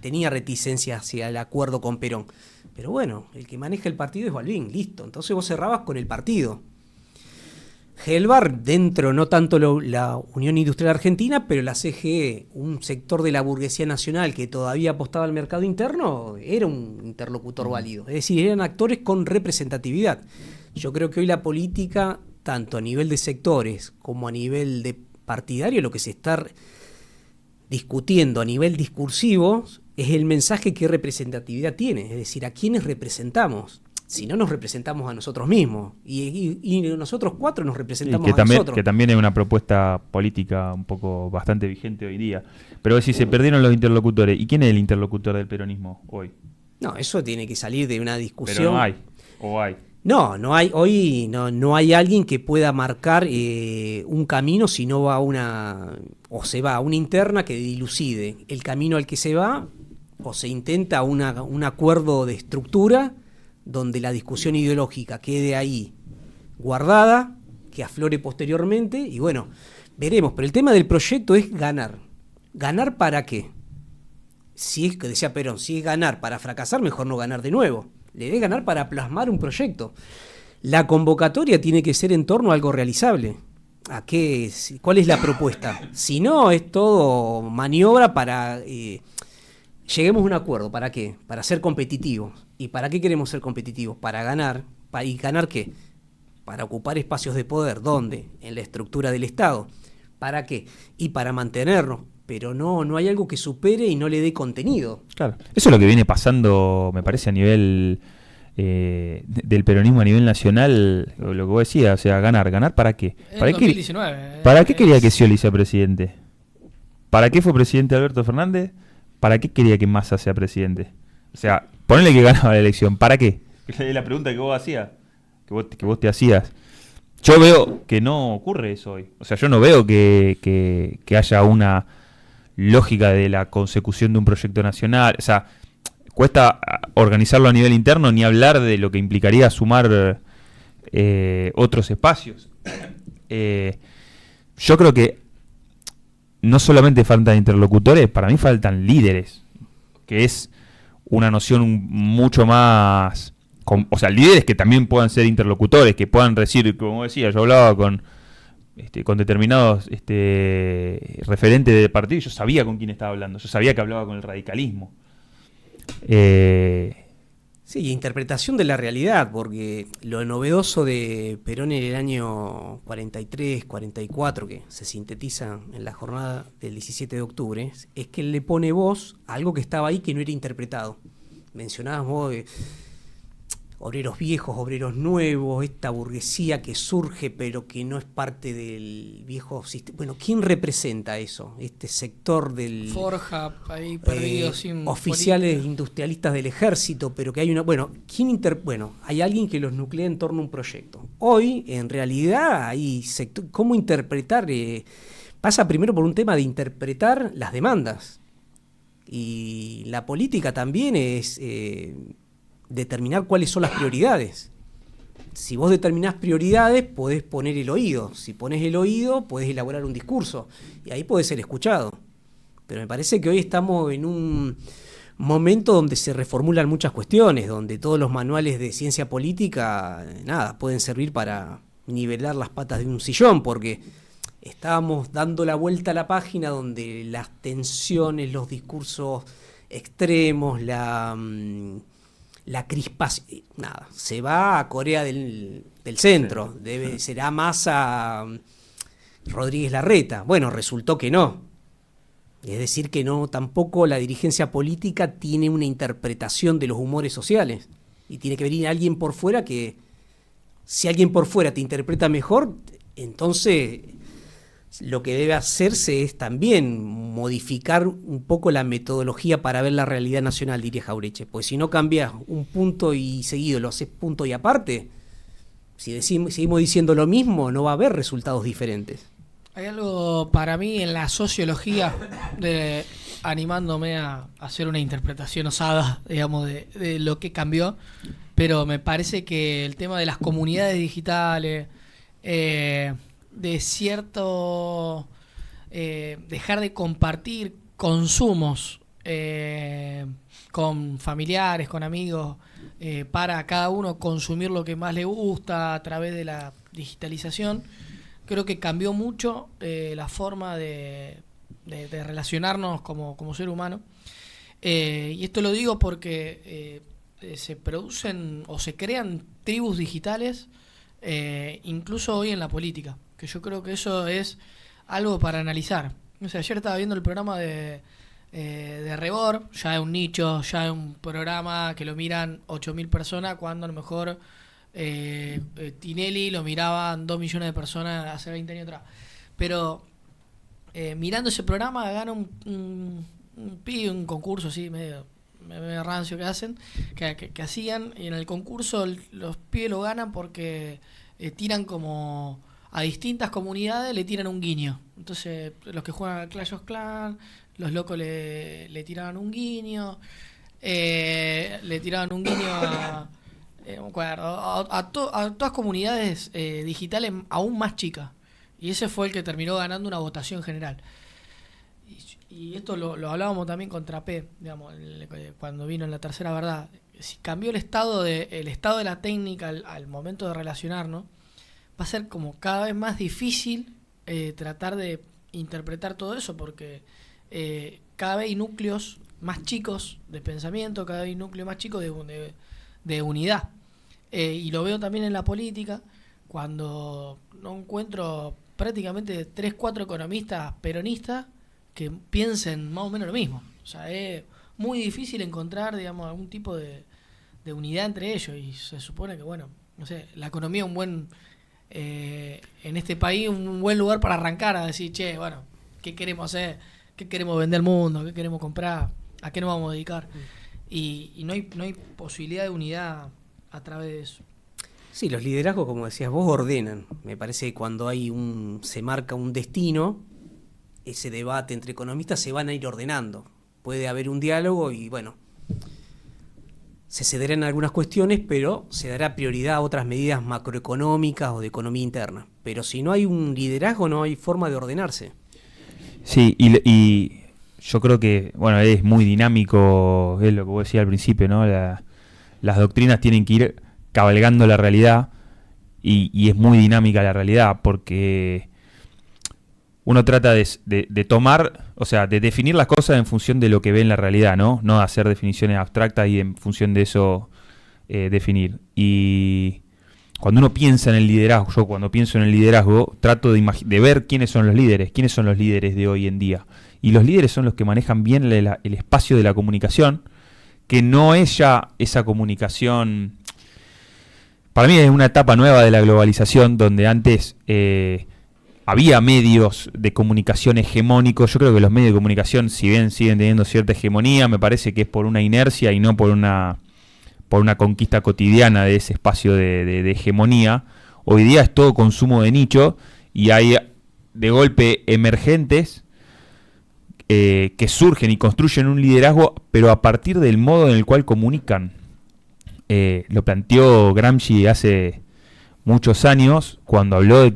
tenía reticencia hacia el acuerdo con Perón. Pero bueno, el que maneja el partido es Balbín, listo. Entonces vos cerrabas con el partido. Helvar, dentro no tanto la Unión Industrial Argentina, pero la CGE, un sector de la burguesía nacional que todavía apostaba al mercado interno, era un interlocutor válido. Es decir, eran actores con representatividad. Yo creo que hoy la política, tanto a nivel de sectores como a nivel de partidario, lo que se está discutiendo a nivel discursivo es el mensaje que representatividad tiene, es decir, a quiénes representamos. Si no nos representamos a nosotros mismos y nosotros cuatro nos representamos a nosotros. Que también es una propuesta política un poco bastante vigente hoy día. Pero si se perdieron los interlocutores, ¿y quién es el interlocutor del peronismo hoy? No, eso tiene que salir de una discusión. Pero no hay, o hay. No hay, hoy no hay alguien que pueda marcar un camino si no va se va a una interna que dilucide el camino al que se va, o se intenta un acuerdo de estructura donde la discusión ideológica quede ahí guardada, que aflore posteriormente, y bueno, veremos. Pero el tema del proyecto es ganar. ¿Ganar para qué? Si es que decía Perón, si es ganar para fracasar, mejor no ganar de nuevo. Le debe ganar para plasmar un proyecto. La convocatoria tiene que ser en torno a algo realizable. ¿Cuál es la propuesta? Si no, es todo maniobra para... lleguemos a un acuerdo. ¿Para qué? Para ser competitivos. ¿Y para qué queremos ser competitivos? Para ganar. ¿Y ganar qué? para ocupar espacios de poder. ¿Dónde? En la estructura del Estado. ¿Para qué? Y para mantenernos. Pero no hay algo que supere y no le dé contenido. Claro. Eso es lo que viene pasando, me parece, a nivel del peronismo a nivel nacional, lo que vos decías, o sea, ganar, ¿para qué? ¿Para qué? 2019. ¿Para qué quería que Scioli sea presidente? ¿Para qué fue presidente Alberto Fernández? ¿Para qué quería que Massa sea presidente? O sea, ponele que ganaba la elección, ¿para qué? Es la pregunta que vos hacías, que vos te hacías. Yo veo que no ocurre eso hoy. O sea, yo no veo que haya una lógica de la consecución de un proyecto nacional. O sea, cuesta organizarlo a nivel interno, ni hablar de lo que implicaría sumar otros espacios. Yo creo que no solamente faltan interlocutores, para mí faltan líderes, que es una noción mucho más... o sea, líderes que también puedan ser interlocutores, que puedan decir, como decía, yo hablaba con determinados referentes del partido, y yo sabía con quién estaba hablando, yo sabía que hablaba con el radicalismo. Sí, interpretación de la realidad, porque lo novedoso de Perón en el año 43, 44, que se sintetiza en la jornada del 17 de octubre, es que él le pone voz a algo que estaba ahí que no era interpretado. Mencionabas vos obreros viejos, obreros nuevos, esta burguesía que surge pero que no es parte del viejo sistema. Bueno, ¿quién representa eso? Este sector del... Forja, ahí perdido, sin oficiales política. Industrialistas del ejército, pero que hay una... Bueno, hay alguien que los nuclea en torno a un proyecto. Hoy, en realidad, hay sector... ¿Cómo interpretar? Pasa primero por un tema de interpretar las demandas. Y la política también es... determinar cuáles son las prioridades. Si vos determinás prioridades, podés poner el oído. Si pones el oído, podés elaborar un discurso. Y ahí podés ser escuchado. Pero me parece que hoy estamos en un momento donde se reformulan muchas cuestiones, donde todos los manuales de ciencia política, pueden servir para nivelar las patas de un sillón, porque estábamos dando la vuelta a la página donde las tensiones, los discursos extremos, la crispación, se va a Corea del Centro, será más a Rodríguez Larreta. Bueno, resultó que no. Es decir, que no, tampoco la dirigencia política tiene una interpretación de los humores sociales. Y tiene que venir alguien por fuera que, si alguien por fuera te interpreta mejor, entonces lo que debe hacerse es también modificar un poco la metodología para ver la realidad nacional, diría Jauretche. Pues si no cambias un punto y seguido lo haces punto y aparte, si seguimos diciendo lo mismo, no va a haber resultados diferentes. Hay algo para mí en la sociología, animándome a hacer una interpretación osada, digamos, de lo que cambió, pero me parece que el tema de las comunidades digitales... de cierto dejar de compartir consumos con familiares, con amigos, para cada uno consumir lo que más le gusta a través de la digitalización, creo que cambió mucho la forma de relacionarnos como ser humano. Y esto lo digo porque se producen o se crean tribus digitales, incluso hoy en la política, que yo creo que eso es algo para analizar. O sea, ayer estaba viendo el programa de Rebord, ya es un nicho, ya es un programa que lo miran 8.000 personas, cuando a lo mejor Tinelli lo miraban 2 millones de personas hace 20 años atrás. Pero mirando ese programa gana un concurso así medio rancio que hacen, que hacían, y en el concurso los pibes lo ganan porque tiran como a distintas comunidades, le tiran un guiño. Entonces los que juegan a Clash of Clans, los locos le tiraban un guiño, le tiraban un guiño a todas comunidades digitales aún más chicas, y ese fue el que terminó ganando una votación general. Y esto lo hablábamos también con Trapé, digamos, cuando vino en La Tercera Verdad. Si cambió el estado de la técnica al momento de relacionarnos, va a ser como cada vez más difícil tratar de interpretar todo eso, porque cada vez hay núcleos más chicos de pensamiento, cada vez hay núcleos más chicos de unidad. Y lo veo también en la política, cuando no encuentro prácticamente 3, 4 economistas peronistas que piensen más o menos lo mismo. O sea, es muy difícil encontrar, digamos, algún tipo de unidad entre ellos, y se supone que, bueno, no sé, la economía en este país un buen lugar para arrancar a decir, che, bueno, ¿qué queremos hacer? ¿Qué queremos vender al mundo? ¿Qué queremos comprar? ¿A qué nos vamos a dedicar? Y no hay posibilidad de unidad a través de eso. Sí, los liderazgos, como decías vos, ordenan. Me parece que cuando se marca un destino, ese debate entre economistas se van a ir ordenando. Puede haber un diálogo y, bueno, se cederán algunas cuestiones, pero se dará prioridad a otras medidas macroeconómicas o de economía interna. Pero si no hay un liderazgo, no hay forma de ordenarse. Sí, y yo creo que, bueno, es muy dinámico, es lo que vos decías al principio, ¿no? Las doctrinas tienen que ir cabalgando la realidad, y es muy dinámica la realidad, porque uno trata de tomar, o sea, de definir las cosas en función de lo que ve en la realidad, ¿no? No hacer definiciones abstractas y en función de eso definir. Y cuando uno piensa en el liderazgo, yo cuando pienso en el liderazgo, trato de ver quiénes son los líderes de hoy en día. Y los líderes son los que manejan bien el espacio de la comunicación, que no es ya esa comunicación. Para mí es una etapa nueva de la globalización, donde antes había medios de comunicación hegemónicos. Yo creo que los medios de comunicación, si bien siguen teniendo cierta hegemonía, me parece que es por una inercia y no por una conquista cotidiana de ese espacio de hegemonía. Hoy día es todo consumo de nicho, y hay de golpe emergentes que surgen y construyen un liderazgo, pero a partir del modo en el cual comunican. Lo planteó Gramsci hace muchos años, cuando habló de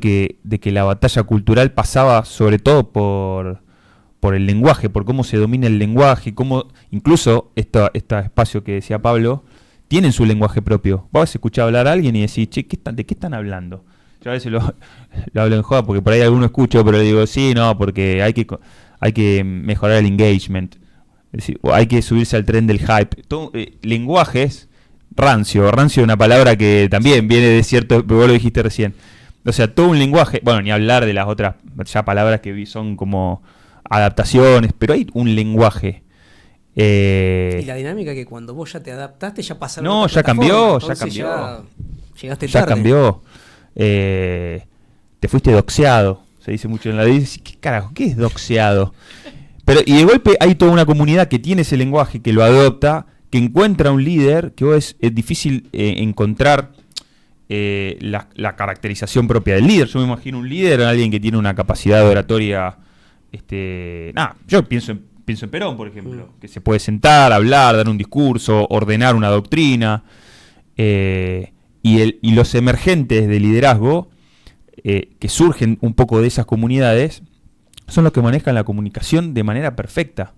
que la batalla cultural pasaba sobre todo por el lenguaje, por cómo se domina el lenguaje, cómo incluso este espacio que decía Pablo tienen su lenguaje propio. Vos vas a escuchar hablar a alguien y decís, che, ¿de qué están hablando? Yo a veces lo hablo en joda, porque por ahí alguno escucho, pero le digo, sí, no, porque hay que mejorar el engagement. Es decir, hay que subirse al tren del hype. Lenguajes rancio es una palabra que también viene de cierto, vos lo dijiste recién. O sea, todo un lenguaje, bueno, ni hablar de las otras ya palabras que son como adaptaciones, pero hay un lenguaje. Y la dinámica que cuando vos ya te adaptaste, ya pasaron. No, ya cambió. Llegaste tarde. Ya cambió. Te fuiste doxeado, se dice mucho en la vida. ¿Qué carajo? ¿Qué es doxeado? Pero, y de golpe hay toda una comunidad que tiene ese lenguaje, que lo adopta, que encuentra un líder, que es difícil encontrar la caracterización propia del líder. Yo me imagino un líder, alguien que tiene una capacidad oratoria. Yo pienso en Perón, por ejemplo, que se puede sentar, hablar, dar un discurso, ordenar una doctrina. Y los emergentes de liderazgo, que surgen un poco de esas comunidades, son los que manejan la comunicación de manera perfecta.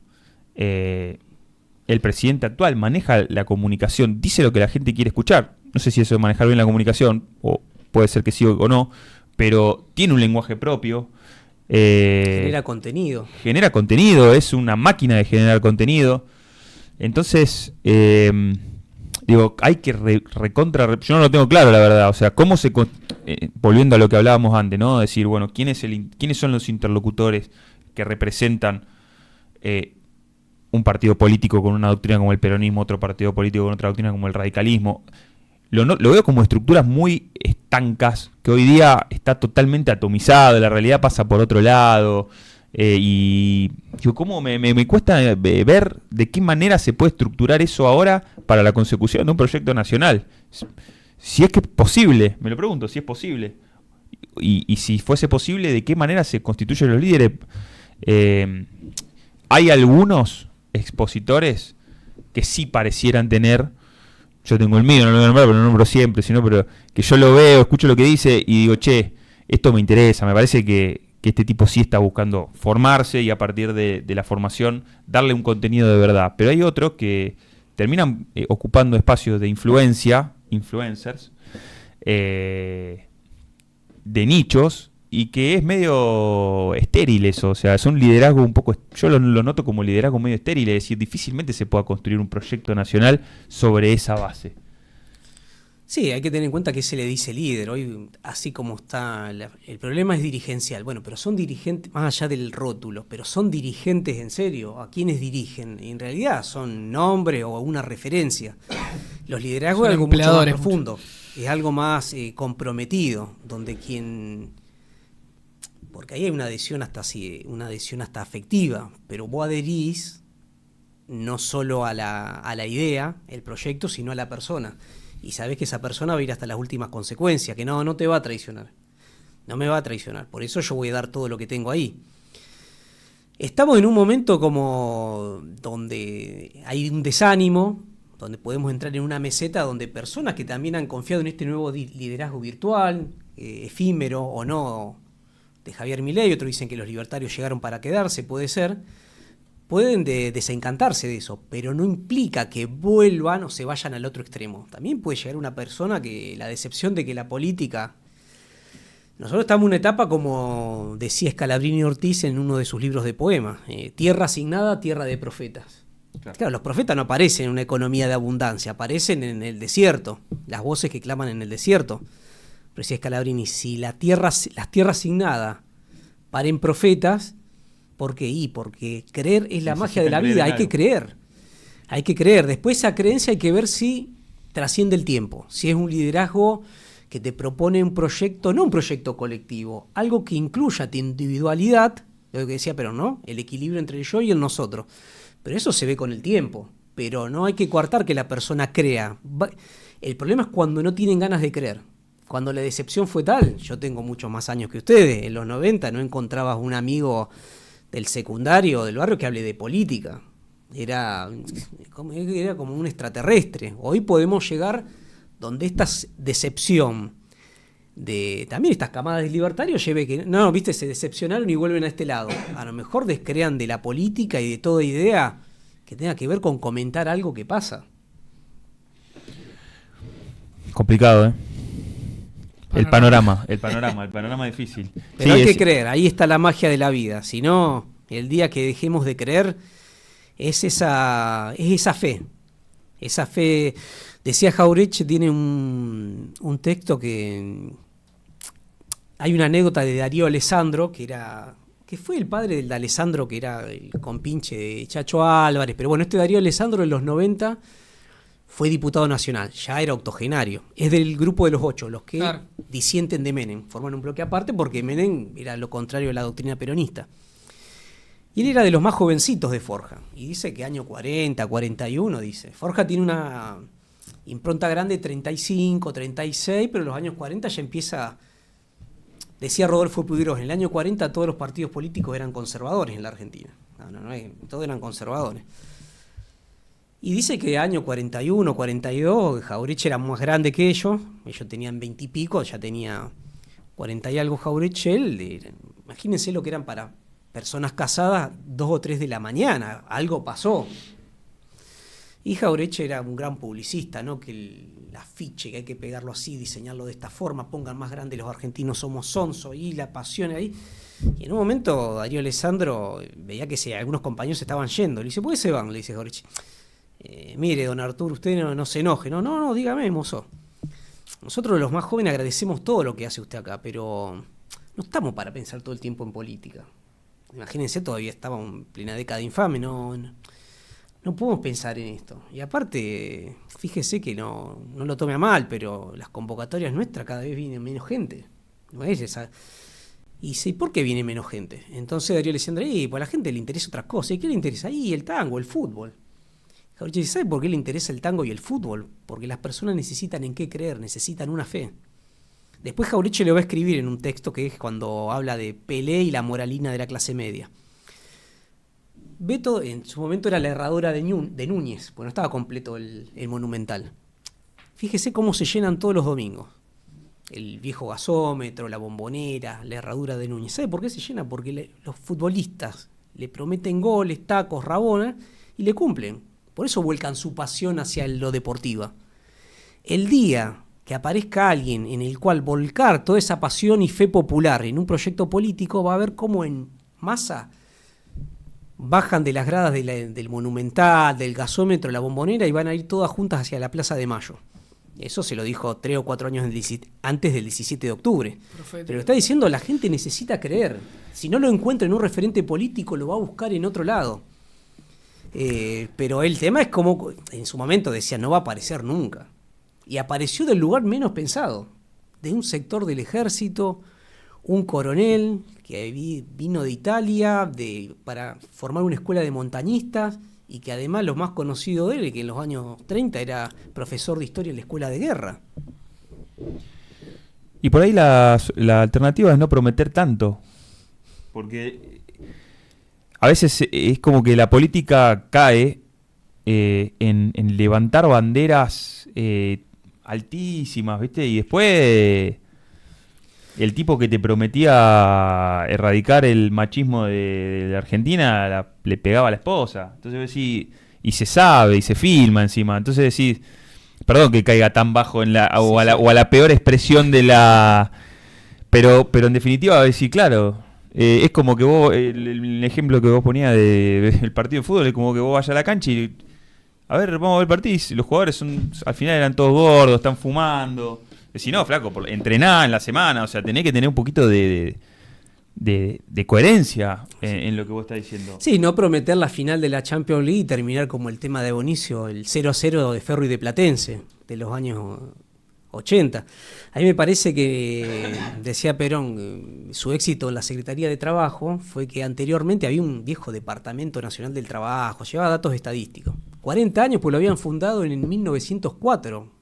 El presidente actual maneja la comunicación, dice lo que la gente quiere escuchar. No sé si eso es manejar bien la comunicación, o puede ser que sí o no, pero tiene un lenguaje propio. Genera contenido. Genera contenido, es una máquina de generar contenido. Entonces, hay que yo no lo tengo claro, la verdad. O sea, cómo volviendo a lo que hablábamos antes, ¿no? Decir, bueno, ¿quiénes son los interlocutores que representan un partido político con una doctrina como el peronismo, otro partido político con otra doctrina como el radicalismo? Lo veo como estructuras muy estancas, que hoy día está totalmente atomizado, la realidad pasa por otro lado, y yo como me cuesta ver de qué manera se puede estructurar eso ahora para la consecución de un proyecto nacional. Si es que es posible, me lo pregunto, si es posible. Y si fuese posible, ¿de qué manera se constituyen los líderes? Hay algunos expositores que sí parecieran tener. Yo tengo el mío, no lo voy a nombrar, pero no lo nombro siempre, pero que yo lo veo, escucho lo que dice y digo, che, esto me interesa, me parece que este tipo sí está buscando formarse y a partir de la formación darle un contenido de verdad. Pero hay otros que terminan ocupando espacios de influencia, influencers, de nichos, y que es medio estéril eso. O sea, es un liderazgo un poco, yo lo noto como liderazgo medio estéril, es decir, difícilmente se pueda construir un proyecto nacional sobre esa base. Sí, hay que tener en cuenta que se le dice líder. Hoy, así como está, el problema es dirigencial. Bueno, pero son dirigentes, más allá del rótulo, pero son dirigentes en serio. ¿A quiénes dirigen? En realidad son nombre o una referencia. Los liderazgos es algo mucho más profundo, es algo más comprometido, donde porque ahí hay una adhesión hasta afectiva, pero vos adherís no solo a la idea, el proyecto, sino a la persona. Y sabés que esa persona va a ir hasta las últimas consecuencias, que no te va a traicionar. No me va a traicionar. Por eso yo voy a dar todo lo que tengo ahí. Estamos en un momento como donde hay un desánimo, donde podemos entrar en una meseta donde personas que también han confiado en este nuevo liderazgo virtual, efímero o no, de Javier Milei, otros dicen que los libertarios llegaron para quedarse, puede ser, pueden desencantarse de eso, pero no implica que vuelvan o se vayan al otro extremo. También puede llegar una persona que la decepción de que la política... Nosotros estamos en una etapa, como decía Scalabrini Ortiz en uno de sus libros de poemas, tierra asignada, tierra de profetas. Claro, los profetas no aparecen en una economía de abundancia, aparecen en el desierto, las voces que claman en el desierto. Pero decía Scalabrini, si las tierras asignadas paren profetas... ¿Por qué? Porque creer es la magia de la vida, hay que creer. Hay que creer. Después esa creencia hay que ver si trasciende el tiempo, si es un liderazgo que te propone un proyecto, no un proyecto colectivo, algo que incluya tu individualidad, lo que decía, pero no, el equilibrio entre el yo y el nosotros. Pero eso se ve con el tiempo, pero no hay que coartar que la persona crea. El problema es cuando no tienen ganas de creer. Cuando la decepción fue tal, yo tengo muchos más años que ustedes, en los 90 no encontrabas un amigo del secundario, del barrio, que hable de política. Era como un extraterrestre. Hoy podemos llegar donde esta decepción de también estas camadas de libertarios lleve que, no, viste, se decepcionaron y vuelven a este lado. A lo mejor descrean de la política y de toda idea que tenga que ver con comentar algo que pasa. Complicado, ¿eh? El panorama difícil. Pero sí, hay que creer, ahí está la magia de la vida. Si no, el día que dejemos de creer, es esa fe. Esa fe, decía Jauretche, tiene un texto que... Hay una anécdota de Darío Alessandro, que fue el padre del Alessandro, que era el compinche de Chacho Álvarez. Pero bueno, este Darío Alessandro en los 90... fue diputado nacional, ya era octogenario. Es del grupo de los 8, los que disienten de Menem. Forman un bloque aparte porque Menem era lo contrario de la doctrina peronista. Y él era de los más jovencitos de Forja. Y dice que año 40, 41, dice. Forja tiene una impronta grande, 35, 36, pero en los años 40 ya empieza... Decía Rodolfo Puigros, en el año 40 todos los partidos políticos eran conservadores en la Argentina. Todos eran conservadores. Y dice que año 41, 42, Jauretche era más grande que ellos tenían 20 y pico, ya tenía 40 y algo Jauretche, imagínense lo que eran para personas casadas 2 o 3 de la mañana, algo pasó. Y Jauretche era un gran publicista, ¿no? Que el afiche, que hay que pegarlo así, diseñarlo de esta forma, pongan más grande los argentinos somos sonso, y la pasión ahí. Y en un momento Darío Alessandro veía que algunos compañeros se estaban yendo, le dice, ¿por qué se van? Le dice Jauretche. Mire, don Arturo, usted no se enoje. No, dígame, mozo. Nosotros los más jóvenes agradecemos todo lo que hace usted acá, pero no estamos para pensar todo el tiempo en política. Imagínense, todavía estamos en plena década infame, no podemos pensar en esto. Y aparte, fíjese que no lo tome a mal, pero las convocatorias nuestras cada vez viene menos gente. No es esa. Y dice, ¿por qué viene menos gente? Entonces Darío Alessandro, pues a la gente le interesa otras cosas. ¿Y qué le interesa? El tango, el fútbol. ¿Sabe por qué le interesa el tango y el fútbol? Porque las personas necesitan en qué creer, necesitan una fe. Después Jauretche le va a escribir en un texto que es cuando habla de Pelé y la moralina de la clase media. Beto en su momento era la herradora de Núñez, pues no estaba completo el Monumental. Fíjese cómo se llenan todos los domingos. El viejo gasómetro, la bombonera, la herradura de Núñez. ¿Sabe por qué se llena? Porque los futbolistas le prometen goles, tacos, rabona y le cumplen. Por eso vuelcan su pasión hacia lo deportiva. El día que aparezca alguien en el cual volcar toda esa pasión y fe popular en un proyecto político, va a ver cómo en masa bajan de las gradas del Monumental, del gasómetro, la bombonera y van a ir todas juntas hacia la Plaza de Mayo. Eso se lo dijo 3 o 4 años antes del 17 de octubre. Profeta. Pero está diciendo, la gente necesita creer. Si no lo encuentra en un referente político, lo va a buscar en otro lado. Pero el tema es como, en su momento decía, no va a aparecer nunca. Y apareció del lugar menos pensado. De un sector del ejército, un coronel que vino de Italia para formar una escuela de montañistas, y que además lo más conocido de él es que en los años 30 era profesor de historia en la escuela de guerra. Y por ahí la alternativa es no prometer tanto, porque a veces es como que la política cae en levantar banderas altísimas, ¿viste? Y después el tipo que te prometía erradicar el machismo de la Argentina le pegaba a la esposa. Entonces decís, y se sabe, y se filma encima. Entonces decís, perdón que caiga tan bajo o a la peor expresión de la... Pero en definitiva, decís, claro, es como que vos, el ejemplo que vos ponías del partido de fútbol, es como que vos vayas a la cancha y... A ver, vamos a ver el partido, y los jugadores al final eran todos gordos, están fumando... Si no, flaco, entrená en la semana, o sea, tenés que tener un poquito de coherencia en lo que vos estás diciendo. Sí, no prometer la final de la Champions League y terminar como el tema de Bonicio, el 0-0 de Ferro y de Platense, de los años 80. A mí me parece que, decía Perón, su éxito en la Secretaría de Trabajo fue que anteriormente había un viejo Departamento Nacional del Trabajo, llevaba datos estadísticos. 40 años, pues lo habían fundado en 1904.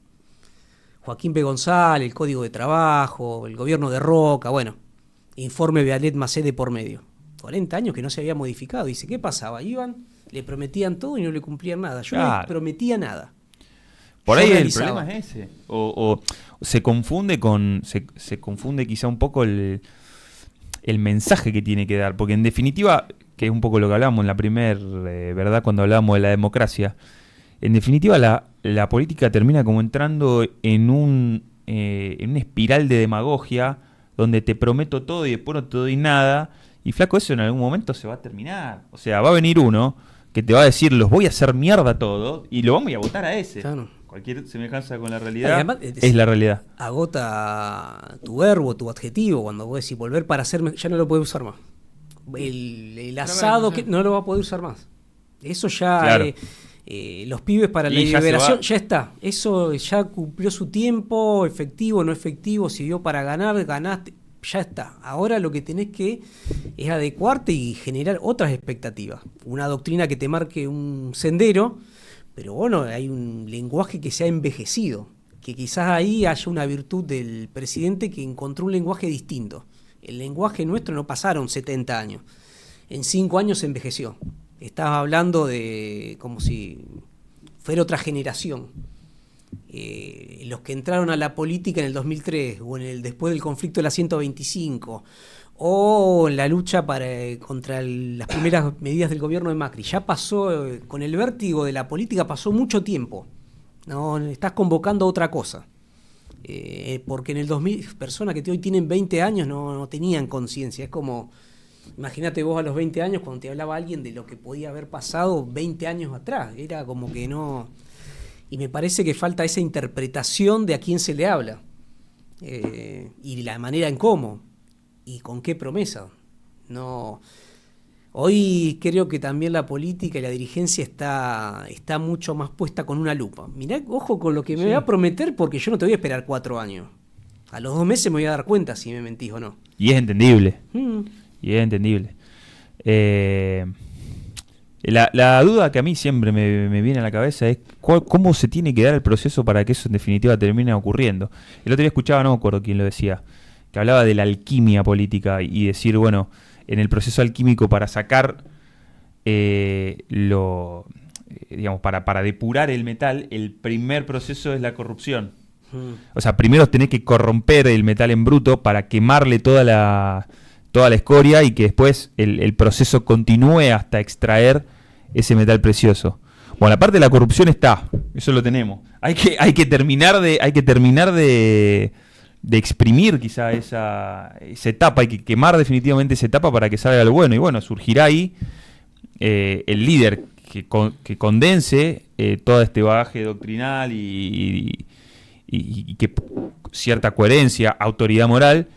Joaquín P. González, el Código de Trabajo, el gobierno de Roca, bueno, informe Bealet Macé por medio. 40 años que no se había modificado. Dice, ¿qué pasaba? Iban, le prometían todo y no le cumplían nada. Yo no les prometía nada. Por ahí el problema es ese. O se confunde se confunde quizá un poco el mensaje que tiene que dar. Porque en definitiva, que es un poco lo que hablamos en la verdad, cuando hablamos de la democracia, en definitiva la política termina como entrando en una espiral de demagogia donde te prometo todo y después no te doy nada, y flaco, eso en algún momento se va a terminar. O sea, va a venir uno que te va a decir, los voy a hacer mierda todo, y lo vamos a votar a ese. Claro. Cualquier semejanza con la realidad además, es la realidad. Agota tu verbo, tu adjetivo, cuando vos decís volver para hacerme, ya no lo puedes usar más. El asado que no lo va a poder usar más. Eso ya... Claro. Los pibes para la liberación, ya está. Eso ya cumplió su tiempo, efectivo, no efectivo, sirvió para ganar, ganaste, ya está. Ahora lo que tenés que es adecuarte y generar otras expectativas. Una doctrina que te marque un sendero, pero bueno, hay un lenguaje que se ha envejecido, que quizás ahí haya una virtud del presidente que encontró un lenguaje distinto. El lenguaje nuestro no pasaron 70 años. En 5 años se envejeció. Estabas hablando de como si fuera otra generación. Los que entraron a la política en el 2003 o después del conflicto de la 125 o en la lucha contra las primeras medidas del gobierno de Macri. Ya pasó, con el vértigo de la política pasó mucho tiempo. No, estás convocando a otra cosa. Porque en el 2000 personas que hoy tienen 20 años no tenían conciencia. Es como... Imagínate vos a los 20 años cuando te hablaba alguien de lo que podía haber pasado 20 años atrás. Era como que no... Y me parece que falta esa interpretación de a quién se le habla. Y la manera en cómo. Y con qué promesa. No... Hoy creo que también la política y la dirigencia está mucho más puesta con una lupa. Mirá, ojo con lo que me voy a prometer porque yo no te voy a esperar 4 años. A los 2 meses me voy a dar cuenta si me mentís o no. Y es entendible. Y es entendible. La duda que a mí siempre me viene a la cabeza es cómo se tiene que dar el proceso para que eso en definitiva termine ocurriendo. El otro día escuchaba, no me acuerdo quién lo decía, que hablaba de la alquimia política y decir, bueno, en el proceso alquímico para sacar digamos, para depurar el metal, el primer proceso es la corrupción. O sea, primero tenés que corromper el metal en bruto para quemarle toda la escoria y que después el proceso continúe hasta extraer ese metal precioso. Bueno, la parte de la corrupción está, eso lo tenemos. Hay que terminar de exprimir quizá esa etapa, hay que quemar definitivamente esa etapa para que salga lo bueno. Y bueno, surgirá ahí el líder que condense todo este bagaje doctrinal y y que cierta coherencia, autoridad moral,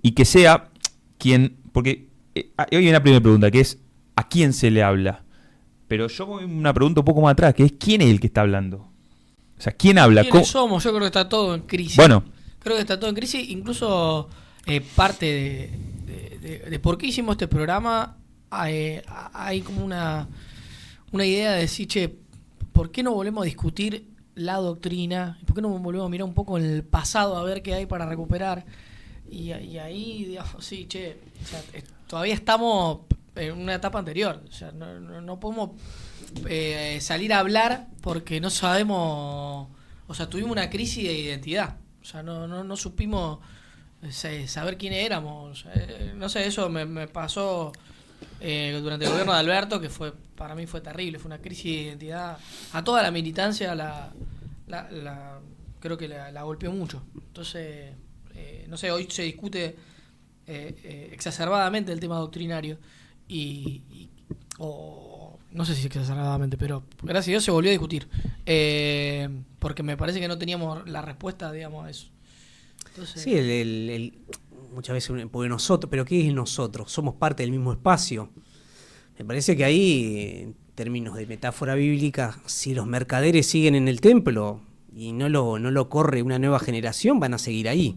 y que sea quien, porque hoy hay una primera pregunta, que es ¿a quién se le habla? Pero yo voy a una pregunta un poco más atrás, que es ¿quién es el que está hablando? O sea, ¿quién habla? ¿Quiénes somos? Yo creo que está todo en crisis. Bueno. Creo que está todo en crisis, incluso parte de por qué hicimos este programa, hay como una idea de decir, che, ¿por qué no volvemos a discutir la doctrina? ¿Por qué no volvemos a mirar un poco en el pasado a ver qué hay para recuperar? Y ahí, digamos, sí, che, o sea, todavía estamos en una etapa anterior. O sea, no podemos salir a hablar porque no sabemos, o sea, tuvimos una crisis de identidad. O sea, no supimos saber quiénes éramos. No sé, eso me pasó durante el gobierno de Alberto, que para mí fue terrible. Fue una crisis de identidad. A toda la militancia creo que la golpeó mucho. Entonces, no sé, hoy se discute exacerbadamente el tema doctrinario. No sé si exacerbadamente, pero gracias a Dios se volvió a discutir. Porque me parece que no teníamos la respuesta, digamos, a eso. Entonces, sí, muchas veces, porque nosotros, pero ¿qué es nosotros? Somos parte del mismo espacio. Me parece que ahí, en términos de metáfora bíblica, si los mercaderes siguen en el templo y no lo corre una nueva generación, van a seguir ahí.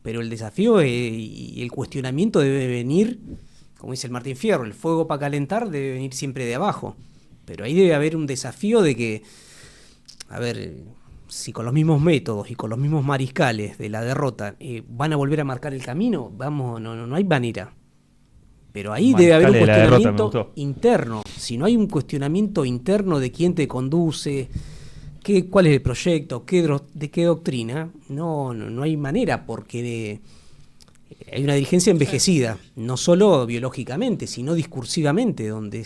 Pero el desafío y el cuestionamiento debe venir, como dice el Martín Fierro, el fuego para calentar debe venir siempre de abajo. Pero ahí debe haber un desafío de que, a ver, si con los mismos métodos y con los mismos mariscales de la derrota van a volver a marcar el camino, vamos, no hay manera. Pero ahí debe haber un cuestionamiento interno. Si no hay un cuestionamiento interno de quién te conduce, cuál es el proyecto, de qué doctrina, no hay manera, porque hay una dirigencia envejecida, no solo biológicamente, sino discursivamente, donde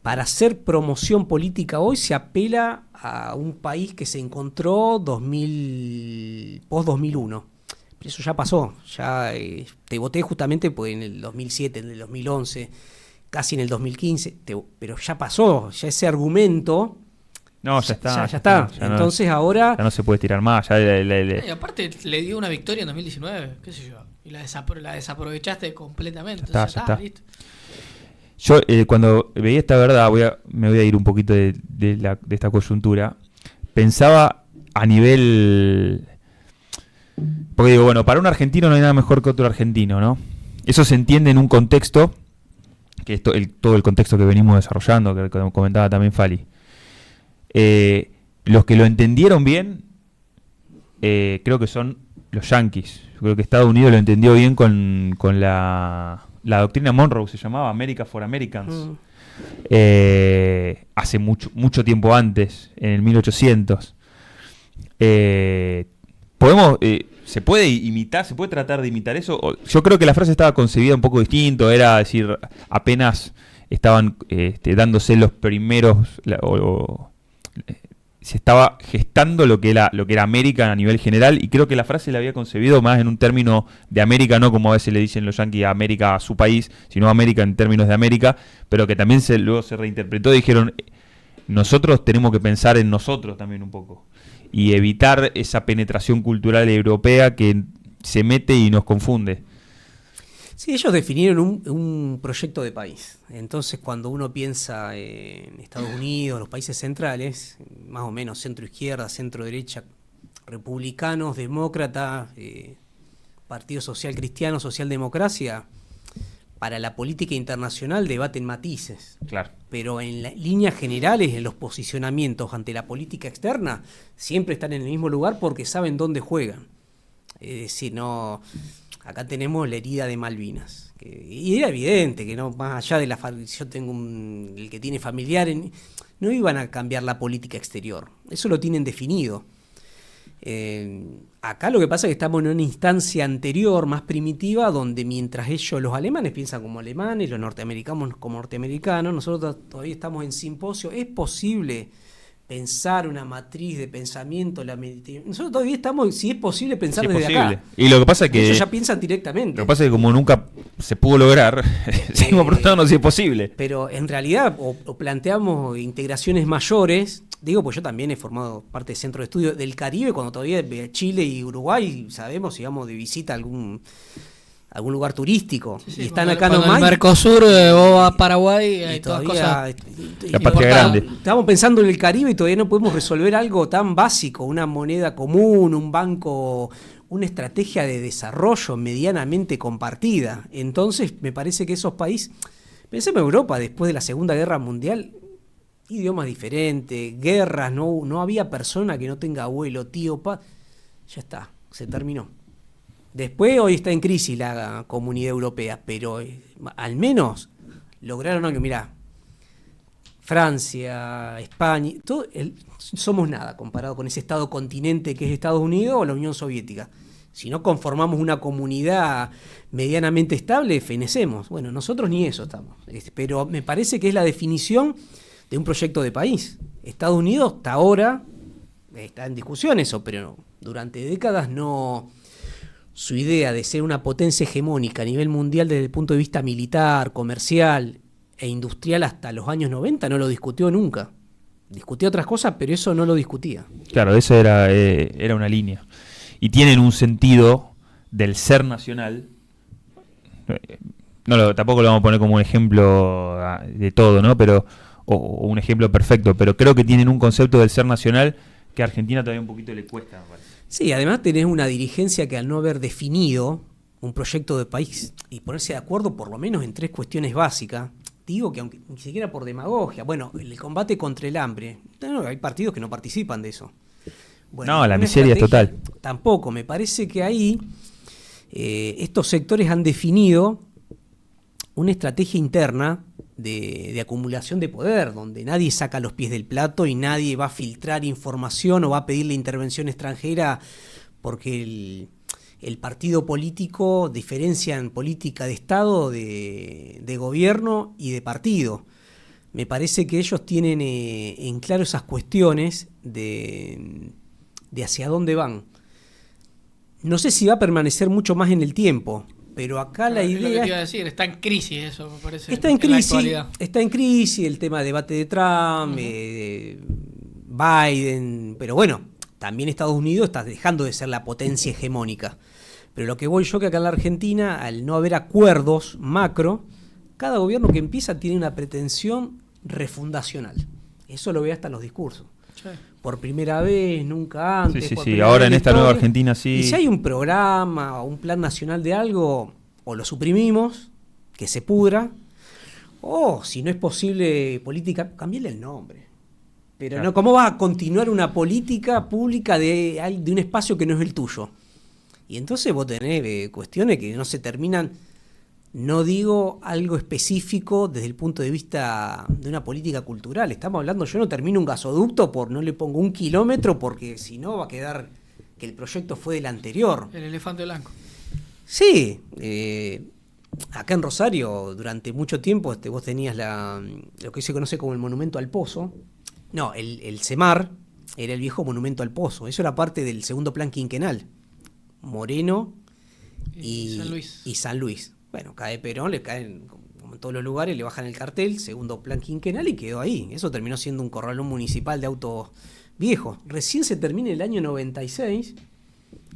para hacer promoción política hoy se apela a un país que se encontró post-2001. Pero eso ya pasó, te voté justamente pues, en el 2007, en el 2011, casi en el 2015, pero ya pasó, ya ese argumento... No, ya está. Ya está. Entonces ahora... Ya no se puede tirar más. Y aparte le dio una victoria en 2019, qué sé yo, y la desaprovechaste completamente. Ya está. Listo. Yo cuando veía esta verdad, me voy a ir un poquito de esta coyuntura, pensaba a nivel... Porque digo, bueno, para un argentino no hay nada mejor que otro argentino, ¿no? Eso se entiende en un contexto, que es todo el contexto que venimos desarrollando, que comentaba también Fali. Los que lo entendieron bien, creo que son los yanquis. Yo creo que Estados Unidos lo entendió bien con la doctrina Monroe, se llamaba America for Americans. Hace mucho tiempo antes, en el 1800. Se puede imitar, se puede tratar de imitar eso. Yo creo que la frase estaba concebida un poco distinto, era decir, apenas estaban dándose los primeros, se estaba gestando lo que era América a nivel general, y creo que la frase la había concebido más en un término de América, no como a veces le dicen los yanquis a América, a su país, sino América en términos de América, pero que también luego se reinterpretó y dijeron, nosotros tenemos que pensar en nosotros también un poco, y evitar esa penetración cultural europea que se mete y nos confunde. Sí, ellos definieron un proyecto de país. Entonces, cuando uno piensa en Estados Unidos, los países centrales, más o menos centro-izquierda, centro-derecha, republicanos, demócratas, Partido Social Cristiano, Socialdemocracia, para la política internacional debaten matices. Claro. Pero en líneas generales, en los posicionamientos ante la política externa, siempre están en el mismo lugar porque saben dónde juegan. Es decir, no... Acá tenemos la herida de Malvinas. Y era evidente que no, más allá de yo tengo el que tiene familiares, no iban a cambiar la política exterior. Eso lo tienen definido. Acá lo que pasa es que estamos en una instancia anterior, más primitiva, donde mientras los alemanes piensan como alemanes, los norteamericanos como norteamericanos, nosotros todavía estamos en simposio. ¿Es posible pensar una matriz de pensamiento? Nosotros todavía estamos, si es posible, pensar desde acá. Y lo que pasa es que ellos ya piensan directamente. Lo que pasa es que como nunca se pudo lograr, seguimos preguntándonos si es posible. Pero en realidad, o planteamos integraciones mayores, Digo, pues yo también he formado parte del centro de estudio del Caribe, cuando todavía Chile y Uruguay, sabemos, si vamos de visita a algún lugar turístico. Sí, y están cuando, acá cuando nomás. el Mercosur, vos vas a Paraguay, hay todas todavía, cosas. La patria grande. Estamos pensando en el Caribe y todavía no podemos resolver algo tan básico, una moneda común, un banco, una estrategia de desarrollo medianamente compartida. Entonces, me parece que esos países, pensemos en Europa, después de la Segunda Guerra Mundial, idiomas diferentes, guerras, no había persona que no tenga abuelo, tío, ya está, se terminó. Después hoy está en crisis la Comunidad Europea, pero al menos lograron algo. Mirá, Francia, España, somos nada comparado con ese estado continente que es Estados Unidos o la Unión Soviética. Si no conformamos una comunidad medianamente estable, fenecemos. Bueno, nosotros ni eso estamos. Pero me parece que es la definición de un proyecto de país. Estados Unidos hasta ahora está en discusión eso, pero durante décadas no. Su idea de ser una potencia hegemónica a nivel mundial desde el punto de vista militar, comercial e industrial hasta los años 90 no lo discutió nunca. Discutía otras cosas, pero eso no lo discutía. Claro, eso era una línea. Y tienen un sentido del ser nacional. Tampoco lo vamos a poner como un ejemplo de todo, ¿no? Pero o un ejemplo perfecto, pero creo que tienen un concepto del ser nacional que a Argentina todavía un poquito le cuesta, me parece. Sí, además tenés una dirigencia que al no haber definido un proyecto de país y ponerse de acuerdo por lo menos en 3 cuestiones básicas, digo que aunque ni siquiera por demagogia, bueno, el combate contra el hambre, hay partidos que no participan de eso. Bueno, no, la miseria es total. Tampoco, me parece que ahí estos sectores han definido una estrategia interna de acumulación de poder, donde nadie saca los pies del plato y nadie va a filtrar información o va a pedirle intervención extranjera porque el partido político diferencia en política de Estado, de gobierno y de partido. Me parece que ellos tienen en claro esas cuestiones de hacia dónde van. No sé si va a permanecer mucho más en el tiempo, pero acá la idea... Es lo que te iba a decir, está en crisis eso, me parece. Está en crisis, la el tema de debate de Trump, Biden, pero bueno, también Estados Unidos está dejando de ser la potencia hegemónica. Pero lo que voy yo que acá en la Argentina, al no haber acuerdos macro, cada gobierno que empieza tiene una pretensión refundacional. Eso lo ve hasta en los discursos. Sí. Por primera vez, nunca antes. Sí, ahora en esta nueva Argentina sí. Y si hay un programa o un plan nacional de algo, o lo suprimimos, que se pudra, o si no es posible política, cambiarle el nombre. Pero claro. No, ¿cómo vas a continuar una política pública de un espacio que no es el tuyo? Y entonces vos tenés cuestiones que no se terminan. No digo algo específico desde el punto de vista de una política cultural. Estamos hablando, yo no termino un gasoducto no le pongo 1 kilómetro porque si no va a quedar que el proyecto fue del anterior. El elefante blanco. Sí, acá en Rosario durante mucho tiempo vos tenías lo que se conoce como el monumento al pozo. No, el CEMAR era el viejo monumento al pozo. Eso era parte del segundo plan quinquenal. Moreno y San Luis. Bueno, cae Perón, le caen, como en todos los lugares, le bajan el cartel, segundo plan quinquenal y quedó ahí. Eso terminó siendo un corralón municipal de autos viejos. Recién se termina el año 96,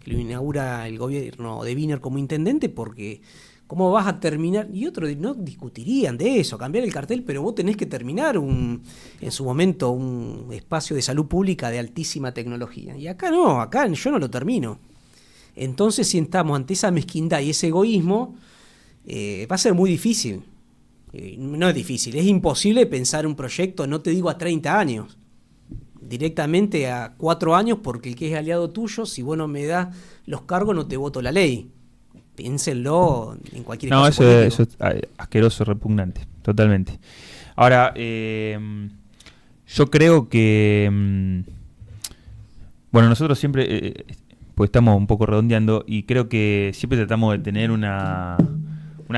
que lo inaugura el gobierno de Wiener como intendente, porque ¿cómo vas a terminar? Y otros no discutirían de eso, cambiar el cartel, pero vos tenés que terminar en su momento un espacio de salud pública de altísima tecnología. Y acá no, acá yo no lo termino. Entonces, si estamos ante esa mezquindad y ese egoísmo, va a ser muy difícil. No es difícil, es imposible pensar un proyecto, no te digo a 30 años, directamente a 4 años, porque el que es aliado tuyo, si vos no me das los cargos, no te voto la ley. Piénsenlo en cualquier caso. No, eso político. Es asqueroso, repugnante, totalmente. Ahora, yo creo que... bueno, nosotros siempre... pues estamos un poco redondeando y creo que siempre tratamos de tener una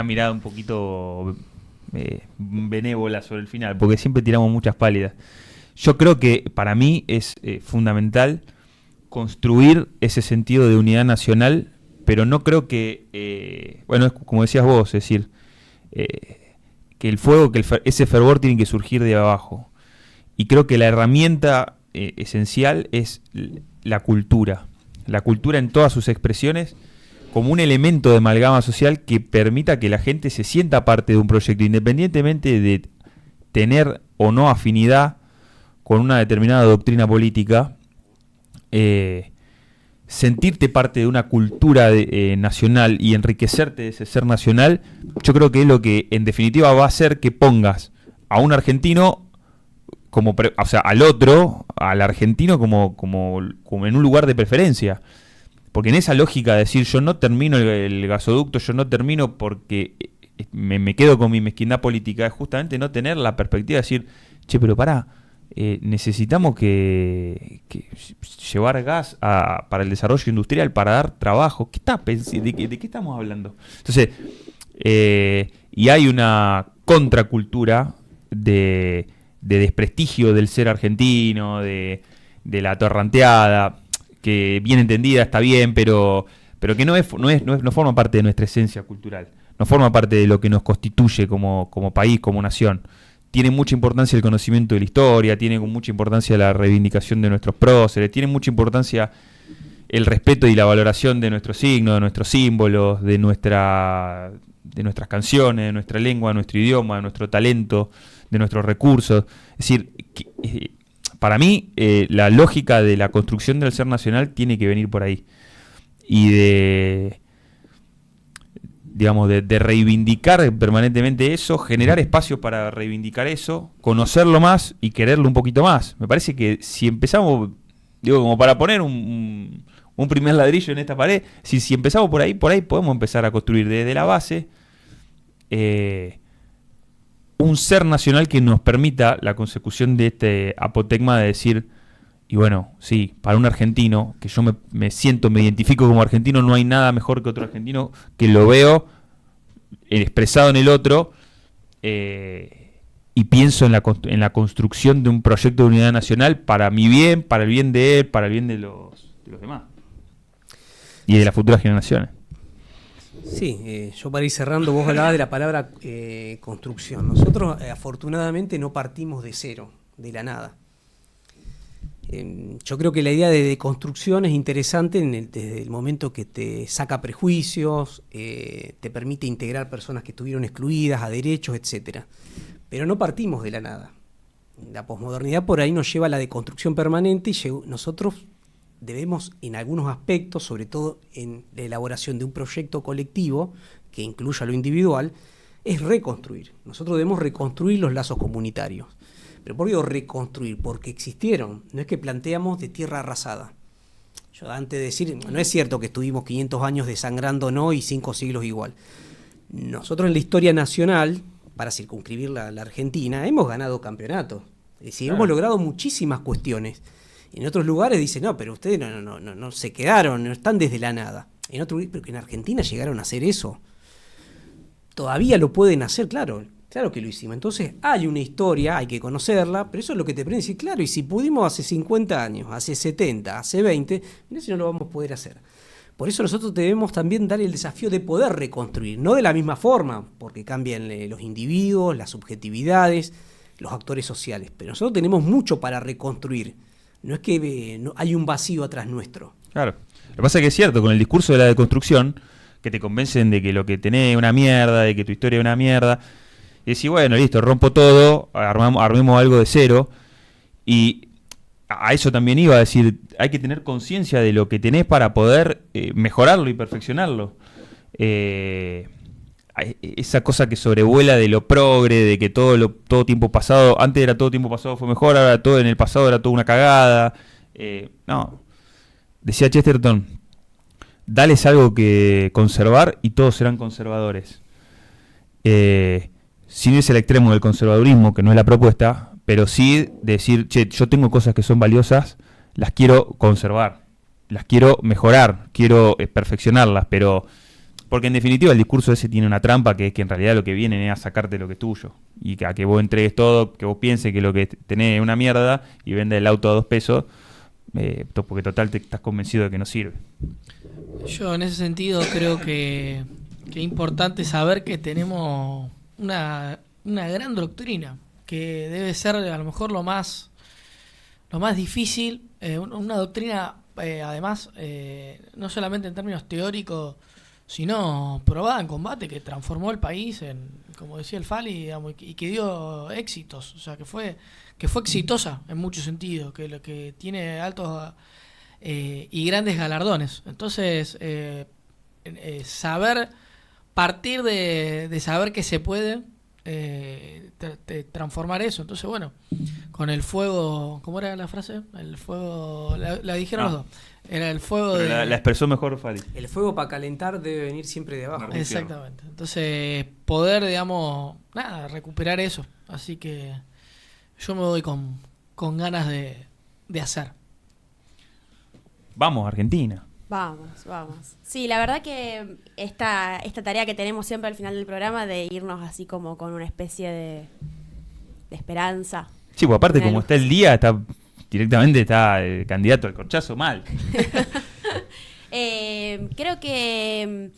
mirada un poquito benévola sobre el final, porque siempre tiramos muchas pálidas. Yo creo que para mí es fundamental construir ese sentido de unidad nacional, pero no creo que, bueno, es como decías vos, es decir, que el fuego, ese fervor tiene que surgir de abajo. Y creo que la herramienta esencial es la cultura. La cultura en todas sus expresiones como un elemento de amalgama social que permita que la gente se sienta parte de un proyecto, independientemente de tener o no afinidad con una determinada doctrina política. Sentirte parte de una cultura nacional y enriquecerte de ese ser nacional, yo creo que es lo que en definitiva va a hacer que pongas a un argentino o sea, al otro, al argentino como en un lugar de preferencia. Porque en esa lógica de decir yo no termino el gasoducto, yo no termino porque me quedo con mi mezquindad política, es justamente no tener la perspectiva de decir, che, pero pará, necesitamos que llevar gas para el desarrollo industrial, para dar trabajo. ¿De qué estamos hablando? Entonces, y hay una contracultura de desprestigio del ser argentino, de la atorranteada, que bien entendida está bien, pero que no forma parte de nuestra esencia cultural, no forma parte de lo que nos constituye como país, como nación. Tiene mucha importancia el conocimiento de la historia, tiene mucha importancia la reivindicación de nuestros próceres, tiene mucha importancia el respeto y la valoración de nuestros signos, de nuestros símbolos, de nuestras canciones, de nuestra lengua, de nuestro idioma, de nuestro talento, de nuestros recursos. Es decir, para mí la lógica de la construcción del ser nacional tiene que venir por ahí. Y de reivindicar permanentemente eso, generar espacios para reivindicar eso, conocerlo más y quererlo un poquito más. Me parece que si empezamos, como para poner un primer ladrillo en esta pared, si empezamos por ahí podemos empezar a construir desde la base un ser nacional que nos permita la consecución de este apotegma de decir, y bueno, sí, para un argentino, que yo me identifico como argentino, no hay nada mejor que otro argentino, que lo veo expresado en el otro, y pienso en la construcción de un proyecto de unidad nacional para mi bien, para el bien de él, para el bien de los demás, y de las futuras generaciones. Sí, yo para ir cerrando, vos hablabas de la palabra construcción. Nosotros afortunadamente no partimos de cero, de la nada. Yo creo que la idea de construcción es interesante desde el momento que te saca prejuicios, te permite integrar personas que estuvieron excluidas a derechos, etcétera. Pero no partimos de la nada. La posmodernidad por ahí nos lleva a la deconstrucción permanente y nosotros debemos en algunos aspectos, sobre todo en la elaboración de un proyecto colectivo que incluya lo individual, es reconstruir. Nosotros debemos reconstruir los lazos comunitarios. Pero ¿por qué digo reconstruir? Porque existieron, no es que planteamos de tierra arrasada. Yo antes de decir, no es cierto que estuvimos 500 años desangrando y 5 siglos igual. Nosotros en la historia nacional, para circunscribir la Argentina, hemos ganado campeonatos. Es decir, hemos logrado muchísimas cuestiones. En otros lugares dicen, no, pero ustedes no se quedaron, no están desde la nada. Pero que en Argentina llegaron a hacer eso. Todavía lo pueden hacer, claro que lo hicimos. Entonces hay una historia, hay que conocerla, pero eso es lo que te prende decir, claro, y si pudimos hace 50 años, hace 70, hace 20, mirá si no lo vamos a poder hacer. Por eso nosotros debemos también dar el desafío de poder reconstruir, no de la misma forma, porque cambian los individuos, las subjetividades, los actores sociales, pero nosotros tenemos mucho para reconstruir. No es que hay un vacío atrás nuestro. Claro. Lo que pasa es que es cierto, con el discurso de la deconstrucción, que te convencen de que lo que tenés es una mierda, de que tu historia es una mierda, y decís, bueno, listo, rompo todo, armemos algo de cero, y a eso también iba a decir, hay que tener conciencia de lo que tenés para poder mejorarlo y perfeccionarlo. Esa cosa que sobrevuela de lo progre, de que todo tiempo pasado, antes era todo tiempo pasado fue mejor, ahora todo en el pasado era toda una cagada. No, decía Chesterton, dales algo que conservar y todos serán conservadores. Sin irse al extremo del conservadurismo, que no es la propuesta, pero sí decir, che, yo tengo cosas que son valiosas, las quiero conservar, las quiero mejorar, quiero perfeccionarlas, pero porque en definitiva el discurso ese tiene una trampa, que es que en realidad lo que viene es a sacarte lo que es tuyo, y a que vos entregues todo, que vos pienses que lo que tenés es una mierda, y vendes el auto a 2 pesos, porque total te estás convencido de que no sirve. Yo en ese sentido creo que es importante saber que tenemos una gran doctrina, que debe ser a lo mejor lo más lo más difícil, una doctrina, además, no solamente en términos teóricos, sino probada en combate, que transformó el país en, como decía el Fali, digamos, y que dio éxitos, o sea, que fue exitosa en muchos sentidos, que tiene altos y grandes galardones. Entonces, saber partir de saber que se puede transformar eso. Entonces, bueno, con el fuego, ¿cómo era la frase? El fuego, la dijeron los dos. Era el fuego Pero la expresó mejor Fali. El fuego para calentar debe venir siempre de abajo. Exactamente. Entonces, poder, digamos, recuperar eso. Así que yo me voy con ganas de hacer. Vamos, Argentina. Vamos. Sí, la verdad que esta tarea que tenemos siempre al final del programa de irnos así como con una especie de esperanza. Sí, pues aparte Una como luz. está el día, directamente está el candidato al corchazo mal. Creo que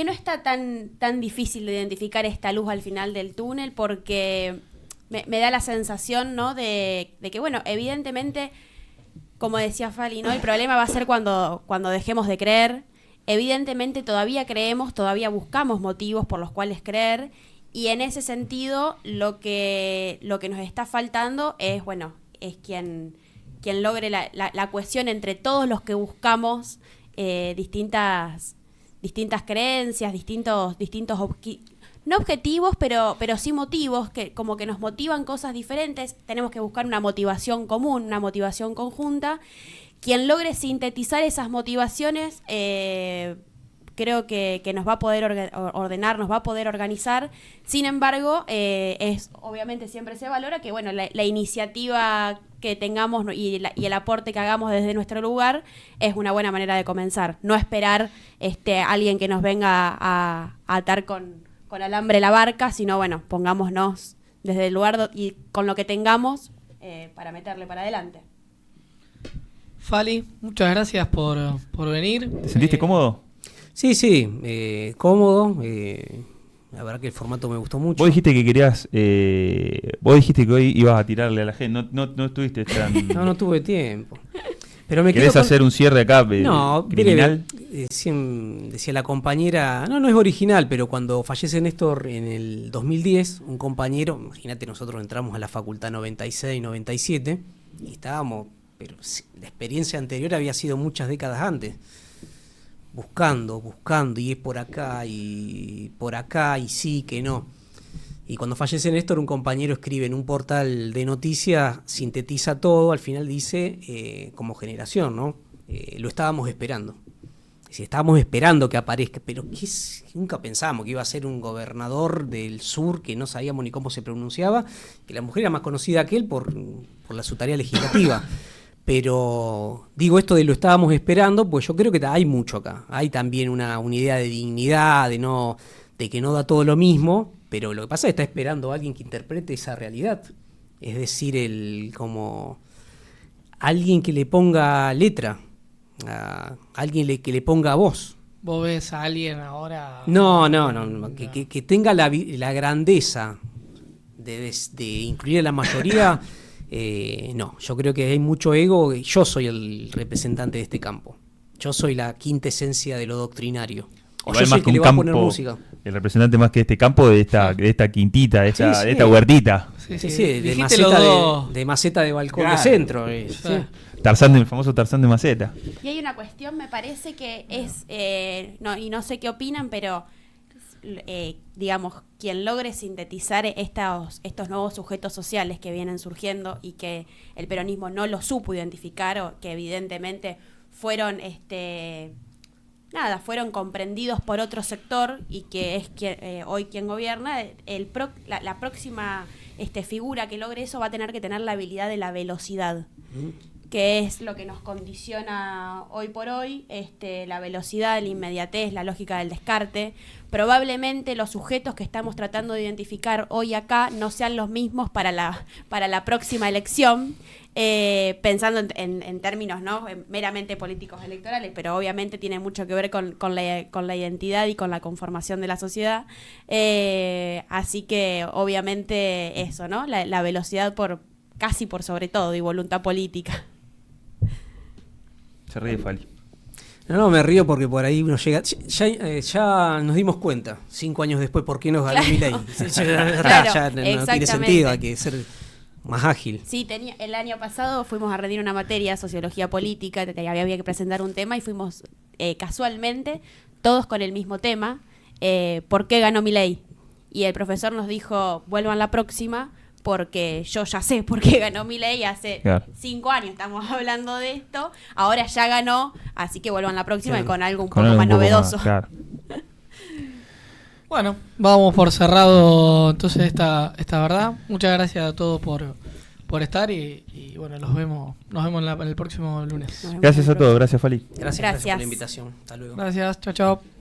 no está tan difícil de identificar esta luz al final del túnel, porque me da la sensación, ¿no?, de que, bueno, evidentemente, como decía Fali, ¿no?, el problema va a ser cuando dejemos de creer. Evidentemente todavía creemos, todavía buscamos motivos por los cuales creer, y en ese sentido lo que nos está faltando es, bueno, es quien logre la cohesión entre todos los que buscamos distintas creencias, distintos no objetivos, pero sí motivos, que como que nos motivan cosas diferentes. Tenemos que buscar una motivación común, una motivación conjunta. Quien logre sintetizar esas motivaciones, creo que nos va a poder ordenar, nos va a poder organizar. Sin embargo, obviamente siempre se valora que, bueno, la iniciativa que tengamos y el aporte que hagamos desde nuestro lugar es una buena manera de comenzar. No esperar a alguien que nos venga a atar con alambre la barca, sino, bueno, pongámonos desde el lugar y con lo que tengamos para meterle para adelante. Fali, muchas gracias por venir. ¿Te sentiste cómodo? Sí, cómodo. La verdad que el formato me gustó mucho. Vos dijiste que querías, vos dijiste que hoy ibas a tirarle a la gente, no estuviste tan... No tuve tiempo. Pero me ¿Querés quedo con- hacer un cierre acá criminal? Decía la compañera, no es original, pero cuando fallece Néstor en el 2010, un compañero, imagínate, nosotros entramos a la facultad 96, 97, y estábamos, pero la experiencia anterior había sido muchas décadas antes, buscando, y es por acá, y sí, que no. Y cuando fallece Néstor, un compañero escribe en un portal de noticias, sintetiza todo, al final dice, como generación, ¿no? Lo estábamos esperando. Si estábamos esperando que aparezca, pero nunca pensamos que iba a ser un gobernador del sur que no sabíamos ni cómo se pronunciaba, que la mujer era más conocida que él por su tarea legislativa. Pero digo esto de lo estábamos esperando, pues yo creo que hay mucho acá. Hay también una idea de dignidad, de que no da todo lo mismo, pero lo que pasa es que está esperando a alguien que interprete esa realidad. Es decir, como alguien que le ponga letra, a alguien que le ponga voz. ¿Vos ves a alguien ahora? No. Que tenga la grandeza de incluir a la mayoría. No, yo creo que hay mucho ego. Yo soy el representante de este campo. Yo soy la quinta esencia de lo doctrinario. O Igual yo soy más el que que un le va a poner campo, música. el representante más que este campo de esta quintita, de esta, Sí, sí. de esta huertita. Sí, de Dijiste los dos. maceta de balcón Claro. de centro. Sí. Sí. El famoso Tarzán de Maceta. Y hay una cuestión, me parece que es, y no sé qué opinan, pero digamos, quien logre sintetizar estos nuevos sujetos sociales que vienen surgiendo y que el peronismo no lo supo identificar, o que evidentemente fueron fueron comprendidos por otro sector, y que es hoy quien gobierna, la próxima figura que logre eso va a tener que tener la habilidad de la velocidad, que es lo que nos condiciona hoy por hoy, la velocidad, la inmediatez, la lógica del descarte. Probablemente los sujetos que estamos tratando de identificar hoy acá no sean los mismos para la próxima elección, pensando en términos, ¿no?, meramente políticos electorales, pero obviamente tiene mucho que ver con la identidad y con la conformación de la sociedad. Así que obviamente eso, ¿no?, la velocidad por casi por sobre todo y voluntad política. Se ríe Fali. No, me río porque por ahí uno llega. Ya nos dimos cuenta, 5 años después, por qué nos ganó Milei. Ya no tiene sentido, hay que ser más ágil. Sí, el año pasado fuimos a rendir una materia, sociología política, había que presentar un tema y fuimos casualmente todos con el mismo tema, ¿por qué ganó Milei? Y el profesor nos dijo, vuelvan la próxima, porque yo ya sé por qué ganó Milei hace 5 años, estamos hablando de esto, ahora ya ganó, así que vuelvan la próxima y con algo un poco más novedoso. Claro. Bueno, vamos por cerrado entonces esta verdad. Muchas gracias a todos por estar y bueno, nos vemos el próximo lunes. Gracias a todos, gracias Fali. Gracias por la invitación. Hasta luego. Gracias, chao, chao.